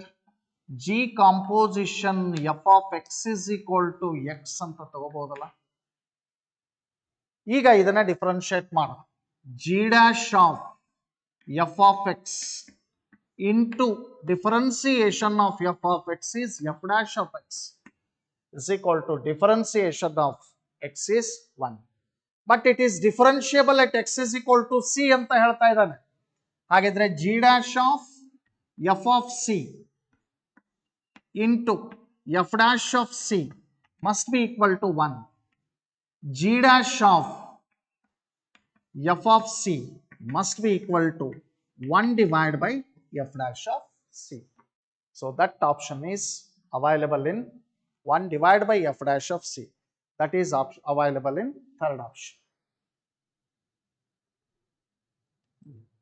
g composition f of x is equal to x ಅಂತ ತಗೋಬಹುದಲ್ಲ? ಈಗ ಇದನ್ನ differentiate ಮಾಡ, g dash of f of x into differentiation of f of x is f dash of x is equal to differentiation of x is 1. But it is differentiable at x is equal to c ಅಂತ ಹೇಳ್ತಾ ಇದ್ದಾನೆ. ಹಾಗಿದ್ರೆ g dash of f of c into f dash of c must be equal to 1. G dash of f of c must be equal to 1 divided by f dash of c. So that option is available in 1 divided by f dash of c. That is available in third option.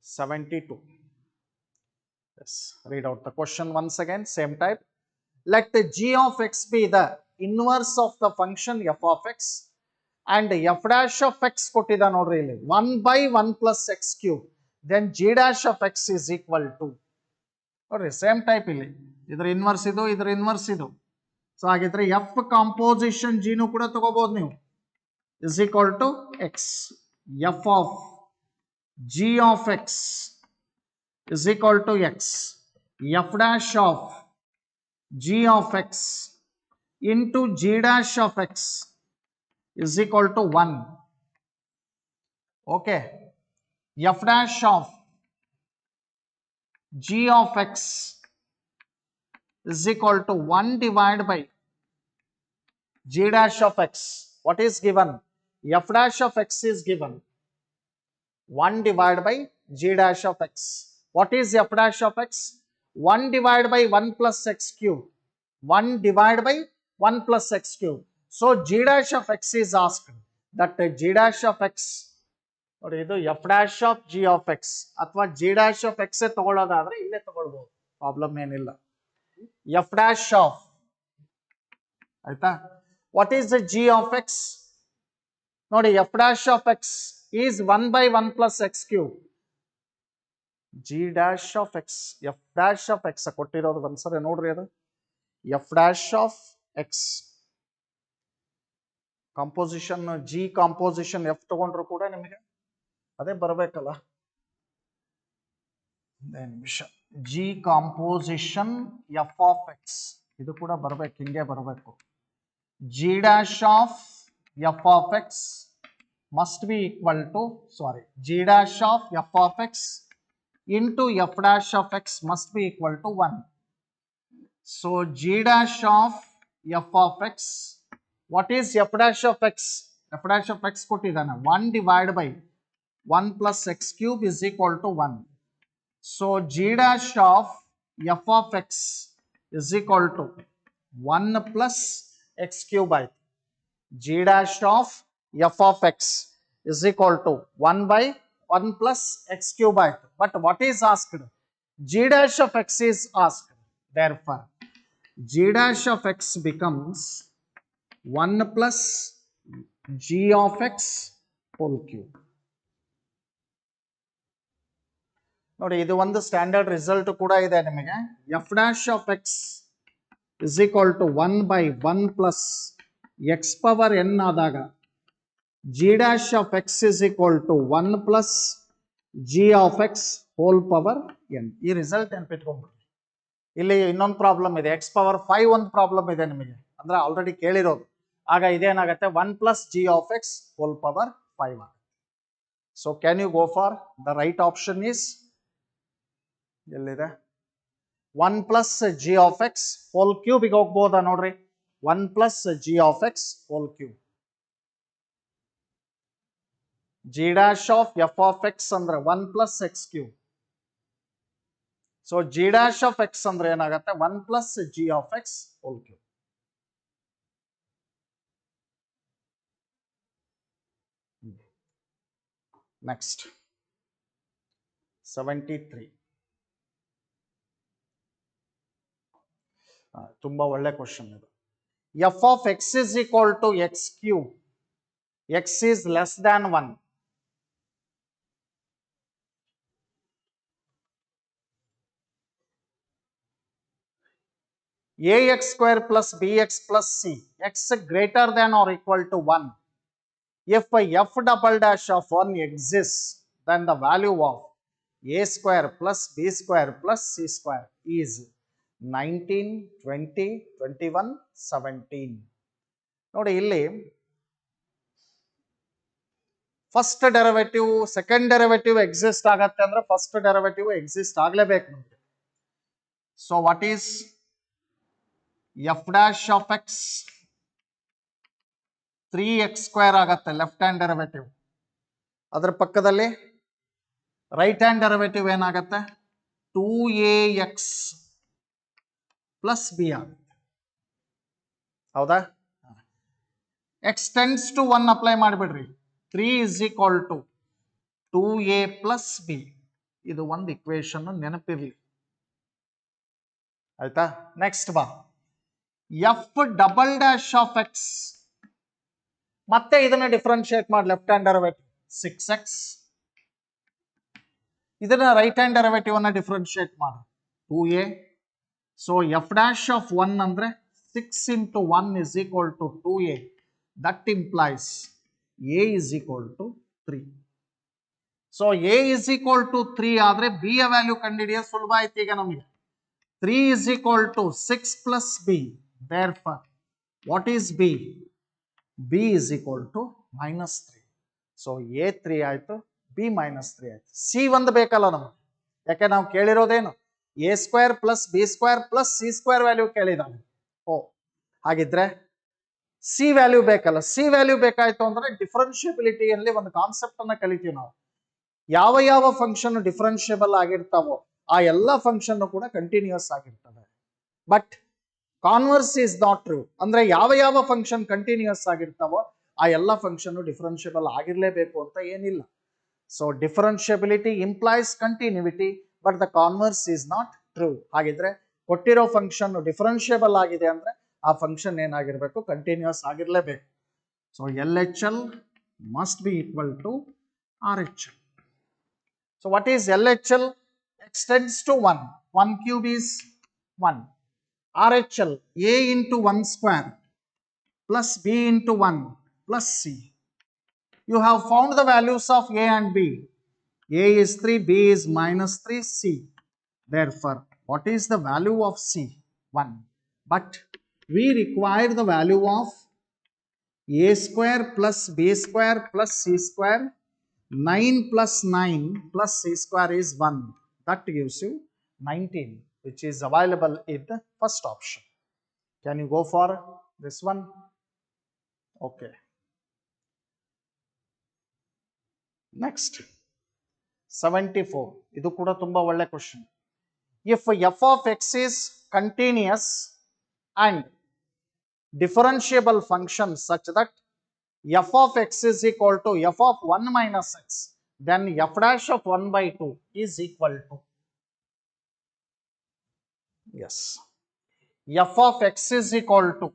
72. Yes, read out the question once again, same type. Let the g of x be the inverse of the function f of x and f dash of x ಕೊಟ್ಟಿದ ನೋಡ್ರಿ ಇಲ್ಲಿ 1 by 1 plus x cube. Then g dash of x is equal to ನೋಡ್ರಿ same type ಇಲ್ಲಿ ಇದ್ರ inverse ಇದು, ಇದ್ರ inverse ಇದು. So ಹಾಗಿದ್ರೆ ಎಫ್ ಕಾಂಪೋಸಿಷನ್ ಜಿನು ಕೂಡ ತಗೋಬಹುದು ನೀವು, is equal to x. F of g of x is equal to x. F dash of g of x into g dash of x is equal to 1. Okay, f dash of g of x is equal to 1 divided by g dash of x. What is given? F dash of x is given 1 divided by g dash of x. What is f dash of x? 1 divided by 1 plus x cube. 1 divided by 1 plus x cube. So g dash of x is asked. That g dash of x, ನೋಡಿ ಇದು f dash of g of x ಅಥವಾ g dash of x ತಗೊಳ್ಳೋದಾದ್ರೆ ಇಲ್ಲೇ ತಗೊಳ್ಬಹುದು, problem ಏನಿಲ್ಲ. F dash of, ಆಯ್ತಾ, what is the g of x? ನೋಡಿ f dash of x is 1 by 1 plus x cube. G dash of x, f dash of x ಕೊಟ್ಟಿರೋದು ಒಂದ್ಸರಿ ನೋಡ್ರಿ, ಅದು f dash of x composition, g composition f ತಗೊಂಡ್ರು ಕೂಡ ನಿಮಗೆ ಅದೇ ಬರಬೇಕಲ್ಲ. ನಿಮಿಷ, g composition F of x ಇದು ಕೂಡ ಬರ್ಬೇಕು, ಹಿಂಗೆ ಬರಬೇಕು. G dash of f of x must be equal to, sorry, g dash of f of x into f dash of x must be equal to 1. So g dash of f of x, what is f dash of x? F dash of x ಕೊಟ್ಟಿದ್ದಾನೆ 1 divided by 1 plus x cube is equal to 1. So g dash of f of x is equal to 1 plus x cube by g dash of f of x is equal to 1 by 1 plus x cube by. But what is asked? G dash of x is asked. Therefore, g dash of x becomes 1 plus g of x whole cube. ನೋಡಿ ಇದು ಒಂದು standard result ಕೂಡ ಇದೆ ನಿಮಗೆ. F dash of X is equal to 1 by 1 plus x power n ಆದಾಗ g dash of x is equal to 1 plus g of x whole power n. ಈ result ನೆನಪಿಟ್ಕೊಂಡ್ಬಿಡ್ರಿ. ಇಲ್ಲಿ ಇನ್ನೊಂದು ಪ್ರಾಬ್ಲಮ್ ಇದೆ, ಎಕ್ಸ್ ಪವರ್ 5 ಒಂದು problem ಇದೆ ನಿಮಗೆ, ಅಂದ್ರೆ already ಕೇಳಿರೋದು. ಆಗ ಇದೇನಾಗುತ್ತೆ 1 plus g of x whole power 5 ಆಗುತ್ತೆ. So can you go for the right option is ಎಲ್ಲಿದೆ 1 plus g of x whole cube ಗೆ ಹೋಗ್ಬೋದಾ ನೋಡ್ರಿ. 1 plus g of x whole cube. g dash of f of x ಅಂದ್ರೆ 1 plus x cube. So g dash of x ಅಂದ್ರೆ ಏನಾಗುತ್ತೆ 1 plus g of x whole cube. Next 73. ತುಂಬಾ ಒಳ್ಳೆ question ಇದು. f of x is equal to x cube, x is less than 1. ax square plus bx plus c, x greater than or equal to 1. If f double dash of 1 exists, then the value of a square plus b square plus c square is 19, 20, 21, 17. ನೋಡಿ ಇಲ್ಲಿ first derivative second derivative exist ಆಗತ್ತೆ ಅಂದ್ರೆ first derivative exist ಆಗಲೇಬೇಕು ನಮಗೆ. So what is f dash of X 3x square ಆಗತ್ತೆ left hand derivative. ಅದರ ಪಕ್ಕದಲ್ಲಿ right hand derivative ಏನಾಗತ್ತೆ 2ax ಪ್ಲಸ್ ಬಿ ಆಗುತ್ತೆ. ಹೌದಾ? ಎಕ್ಸ್ ಟೆಂಡ್ಸ್ ಟು 1 ಅಪ್ಲೈ ಮಾಡಿಬಿಡ್ರಿ. 3 is equal to 2a plus b. ಇದು ಒಂದು ಇಕ್ವೇಶನ್ ನೆನಪಿರ್ಲಿ, ಆಯ್ತಾ? ನೆಕ್ಸ್ಟ್ ಬಾ F double dash of X, ಮತ್ತೆ ಇದನ್ನ ಡಿಫ್ರೆನ್ಶಿಯೇಟ್ ಮಾಡಿ ಲೆಫ್ಟ್ ಹ್ಯಾಂಡ್ ಡೆರಿವೇಟಿವ್ 6x. ಇದನ್ನ ರೈಟ್ ಹ್ಯಾಂಡ್ ಡೆರಿವೇಟಿವ್ ಅನ್ನ ಡಿಫ್ರೆನ್ಶಿಯೇಟ್ ಮಾಡಿ 2a. So F dash of 1 ಅಂದ್ರೆ 6 into 1 is equal to 2a. That implies a is equal to 3. So a is equal to 3 ಆದ್ರೆ b ಯ value ಕಂಡುಹಿಡಿಯೋದು ಸುಲಭ ಆಯ್ತು ಈಗ ನಮಗೆ. 3 is equal to 6 plus b. Therefore, what is b? b is equal to -3. So a 3 ಆಯ್ತು, b -3 ಆಯ್ತು. c ಒಂದು ಬೇಕಲ್ಲ ನಮಗೆ, ಯಾಕೆ ನಾವು ಕೇಳಿರೋದೇನು a square plus b square plus c square value ಕೇಳಿದಾನೆ. ಓ ಹಾಗಿದ್ರೆ ಸಿ ವ್ಯಾಲ್ಯೂ ಬೇಕಲ್ಲ. ಸಿ ವ್ಯಾಲ್ಯೂ ಬೇಕಾಯ್ತು ಅಂದ್ರೆ ಡಿಫರೆನ್ಷಿಯಬಿಲಿಟಿಯಲ್ಲಿ ಒಂದು ಕಾನ್ಸೆಪ್ಟ್ ಅನ್ನ ಕಲಿತೀವಿ ನಾವು. ಯಾವ ಯಾವ ಫಂಕ್ಷನ್ ಡಿಫರೆನ್ಷಿಯಬಲ್ ಆಗಿರ್ತಾವೋ ಆ ಎಲ್ಲ ಫಂಕ್ಷನ್ ಕೂಡ ಕಂಟಿನ್ಯೂಸ್ ಆಗಿರ್ತವೆ. But converse is not true. ಅಂದ್ರೆ ಯಾವ ಯಾವ ಫಂಕ್ಷನ್ ಕಂಟಿನ್ಯೂಸ್ ಆಗಿರ್ತಾವೋ ಆ ಎಲ್ಲ ಫಂಕ್ಷನ್ ಡಿಫರೆನ್ಷಿಯಬಲ್ ಆಗಿರ್ಲೇಬೇಕು ಅಂತ ಏನಿಲ್ಲ. So differentiability implies continuity, but the converse is not true. ಹಾಗಿದ್ರೆ ಕೊಟ್ಟಿರೋ ಫಂಕ್ಷನ್ ಡಿಫರೆನ್ಷಿಯಬಲ್ ಆಗಿದೆ ಅಂದ್ರೆ ಆ ಫಂಕ್ಷನ್ ಏನಾಗಿರ್ಬೇಕು ಕಂಟಿನ್ಯೂಸ್ ಆಗಿರ್ಲೇಬೇಕು. So L H L must be equal to R H L. So what is L H L? X tends to 1, 1 cube is 1. RHL a into 1 square plus b into 1 plus c. You have found the values of a and b. A is 3, b is -3, c. Therefore, what is the value of c? 1. But we require the value of a square plus b square plus c square. 9 plus 9 plus c square is 1. That gives you 19, which is available in the first option. Can you go for this one? Okay. Next 74. ಇದು ಕೂಡ ತುಂಬಾ ಒಳ್ಳೆ question. If f of x is continuous and differentiable function such that f of x is equal to f of 1 minus x, then f dash of 1 by 2 is equal to, yes, f of x is equal to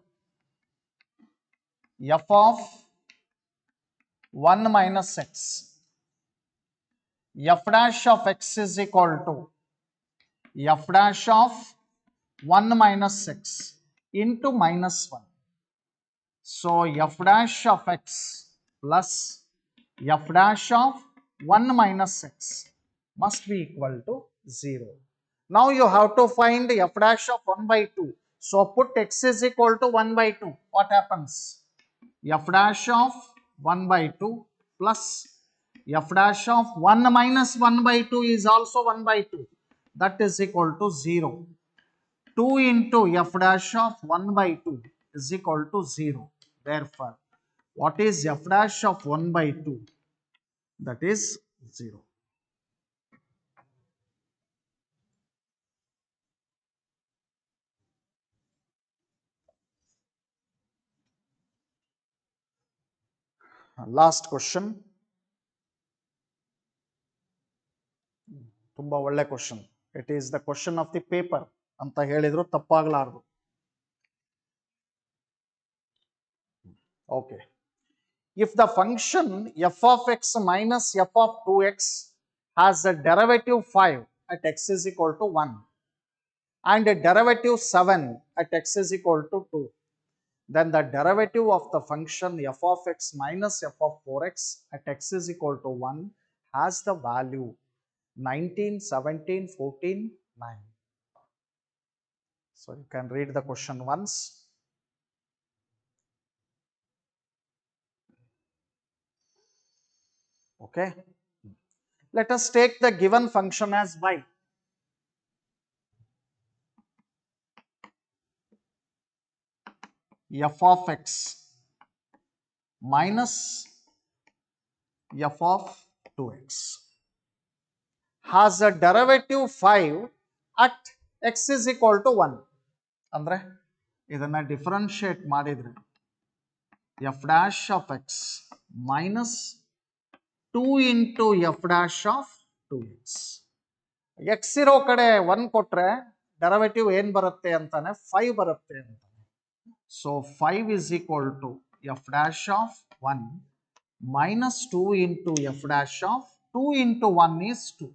f of 1 minus x. F dash of x is equal to f dash of 1 minus x. into minus 1. So f dash of x plus f dash of 1 minus x must be equal to 0. Now you have to find f dash of 1 by 2. So put x is equal to 1 by 2. What happens? F dash of 1 by 2 plus f dash of 1 minus 1 by 2 is also 1 by 2. That is equal to 0. 2 into f dash of 1 by 2 is equal to 0. Therefore, what is f dash of 1 by 2? That is 0. Last question. ತುಂಬಾ ಒಳ್ಳೆ question. It is the question of the paper ಅಂತ ಹೇಳಿದ್ರು ತಪ್ಪಾಗಲಾರದು. Okay. If the function f of x minus f of 2x has a derivative 5 at x is equal to 1 and a derivative 7 at x is equal to 2, then the derivative of the function f of x minus f of 4x at x is equal to 1 has the value 19, 17, 14, 9. So you can read the question once. Okay. Let us take the given function as y. F of x minus f of 2x has a derivative 5 at x is equal to 1. ಅಂದ್ರೆ ಇದನ್ನ differentiate ಮಾಡಿದ್ರೆ f dash of x minus 2 into f dash of 2x. x ಇರೋ ಕಡೆ 1 ಕೊಟ್ರೆ derivative ಏನ್ ಬರುತ್ತೆ ಅಂತಾನೆ 5 ಬರುತ್ತೆ ಅಂತಾನೆ. So 5 is equal to f dash of 1 minus 2 into f dash of 2 into 1 is 2.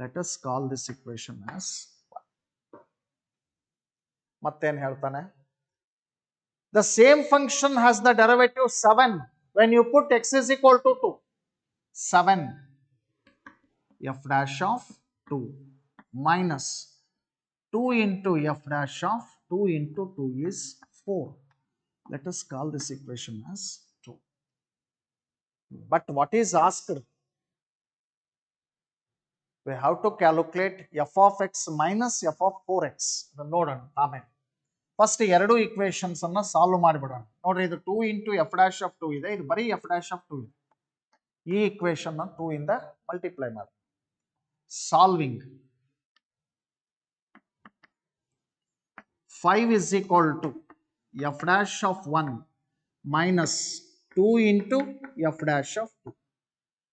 Let us call this equation as 1. ಮತ್ತೇನು ಹೇಳ್ತಾನೆ? The same function has the derivative 7 when you put x is equal to 2. 7 f dash of 2 minus 2 into f dash of 2 into 2 is 4. Let us call this equation as 2. But what is asked? We have to calculate f of x minus f of 4x. ನೋಡೋಣ ಆಮೇಲೆ. First ಎರಡು equations ಅನ್ನ solve ಮಾಡಿಬಿಡೋಣ. ನೋಡ್ರಿ, ಇದು 2 into f dash of 2 ಇದೆ, ಇದು ಬರೀ ಎಫ್ ಡ್ಯಾಶ್ ಆಫ್ 2 ಇದೆ. ಈ ಈಕ್ವೇಷನ್ 2 ಇಂದ ಮಲ್ಟಿಪ್ಲೈ ಮಾಡಿ. Solving 5 is equal to f dash of 1 minus 2 into f dash of 2.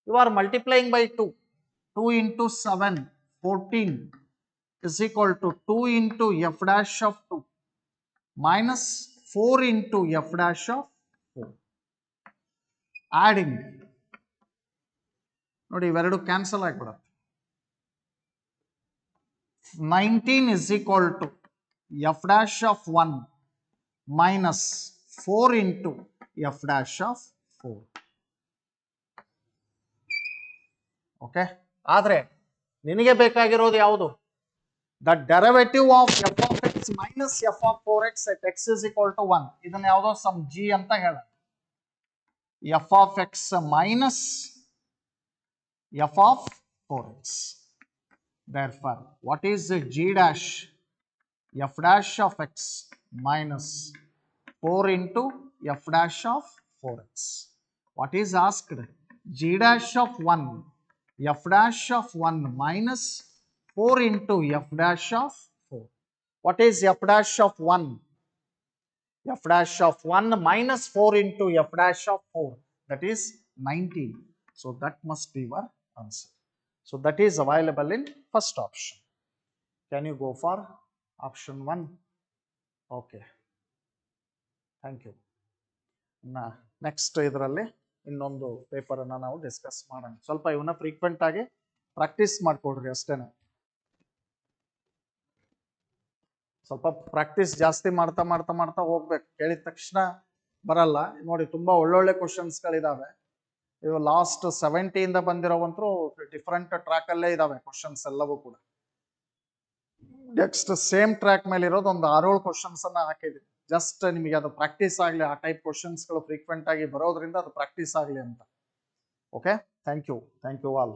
You are multiplying by 2. 2 into 7, 14 is equal to 2 into f dash of 2 minus 4 into f dash of 4. Adding. ನೋಡಿ, ಇವೆರಡು cancel ಆಗಿಬಿಡುತ್ತೆ. 19 is equal to f dash of 1 minus 4 into f dash of 4. Okay, ಆದ್ರೆ ನಿನಗೆ ಬೇಕಾಗಿರೋದು ಯಾವುದು? The derivative of f of X minus F of 4x at x is equal to 1. ಇದನ್ನ ಯಾವುದೋ some g ಅಂತ ಹೇಳ. F of X minus F of 4x. Therefore, what is g dash? F dash of x minus 4 into f dash of 4x. What is asked? G dash of 1, f dash of 1 minus 4 into f dash of 4. What is f dash of 1? F dash of 1 minus 4 into f dash of 4. That is 19. So that must be your answer. So that is available in first option. Can you go for option 1? Okay. Thank you. Next ಇದರಲ್ಲಿ ಇನ್ನೊಂದು paper ಅನ್ನ ನಾವು discuss ಮಾಡೋಣ. ಸ್ವಲ್ಪ ಇವನ್ನ frequent ಆಗಿ practice ಮಾಡ್ಕೊಡ್ರಿ ಅಷ್ಟೇನೆ. ಸ್ವಲ್ಪ ಪ್ರಾಕ್ಟೀಸ್ ಜಾಸ್ತಿ ಮಾಡ್ತಾ ಮಾಡ್ತಾ ಮಾಡ್ತಾ ಹೋಗ್ಬೇಕು. ಕೇಳಿದ ತಕ್ಷಣ ಬರಲ್ಲ. ನೋಡಿ ತುಂಬಾ ಒಳ್ಳೊಳ್ಳೆ ಕ್ವಶನ್ಸ್ಗಳಿದಾವೆ. ಇವು ಲಾಸ್ಟ್ 70 ಬಂದಿರೋವಂತರೂ ಡಿಫ್ರೆಂಟ್ ಟ್ರ್ಯಾಕ್ ಅಲ್ಲೇ ಇದಾವೆ ಕ್ವಶನ್ಸ್ ಎಲ್ಲವೂ ಕೂಡ. ನೆಕ್ಸ್ಟ್ ಸೇಮ್ ಟ್ರ್ಯಾಕ್ ಮೇಲೆ ಇರೋದು ಒಂದು 6-7 ಕ್ವಶನ್ಸ್ ಅನ್ನ ಹಾಕಿದ್ವಿ. ಜಸ್ಟ್ ನಿಮಗೆ ಅದು ಪ್ರಾಕ್ಟೀಸ್ ಆಗಲಿ, ಆ ಟೈಪ್ ಕ್ವಶನ್ಸ್ಗಳು ಫ್ರೀಕ್ವೆಂಟ್ ಆಗಿ ಬರೋದ್ರಿಂದ ಅದು ಪ್ರಾಕ್ಟೀಸ್ ಆಗಲಿ ಅಂತ. Okay, thank you all.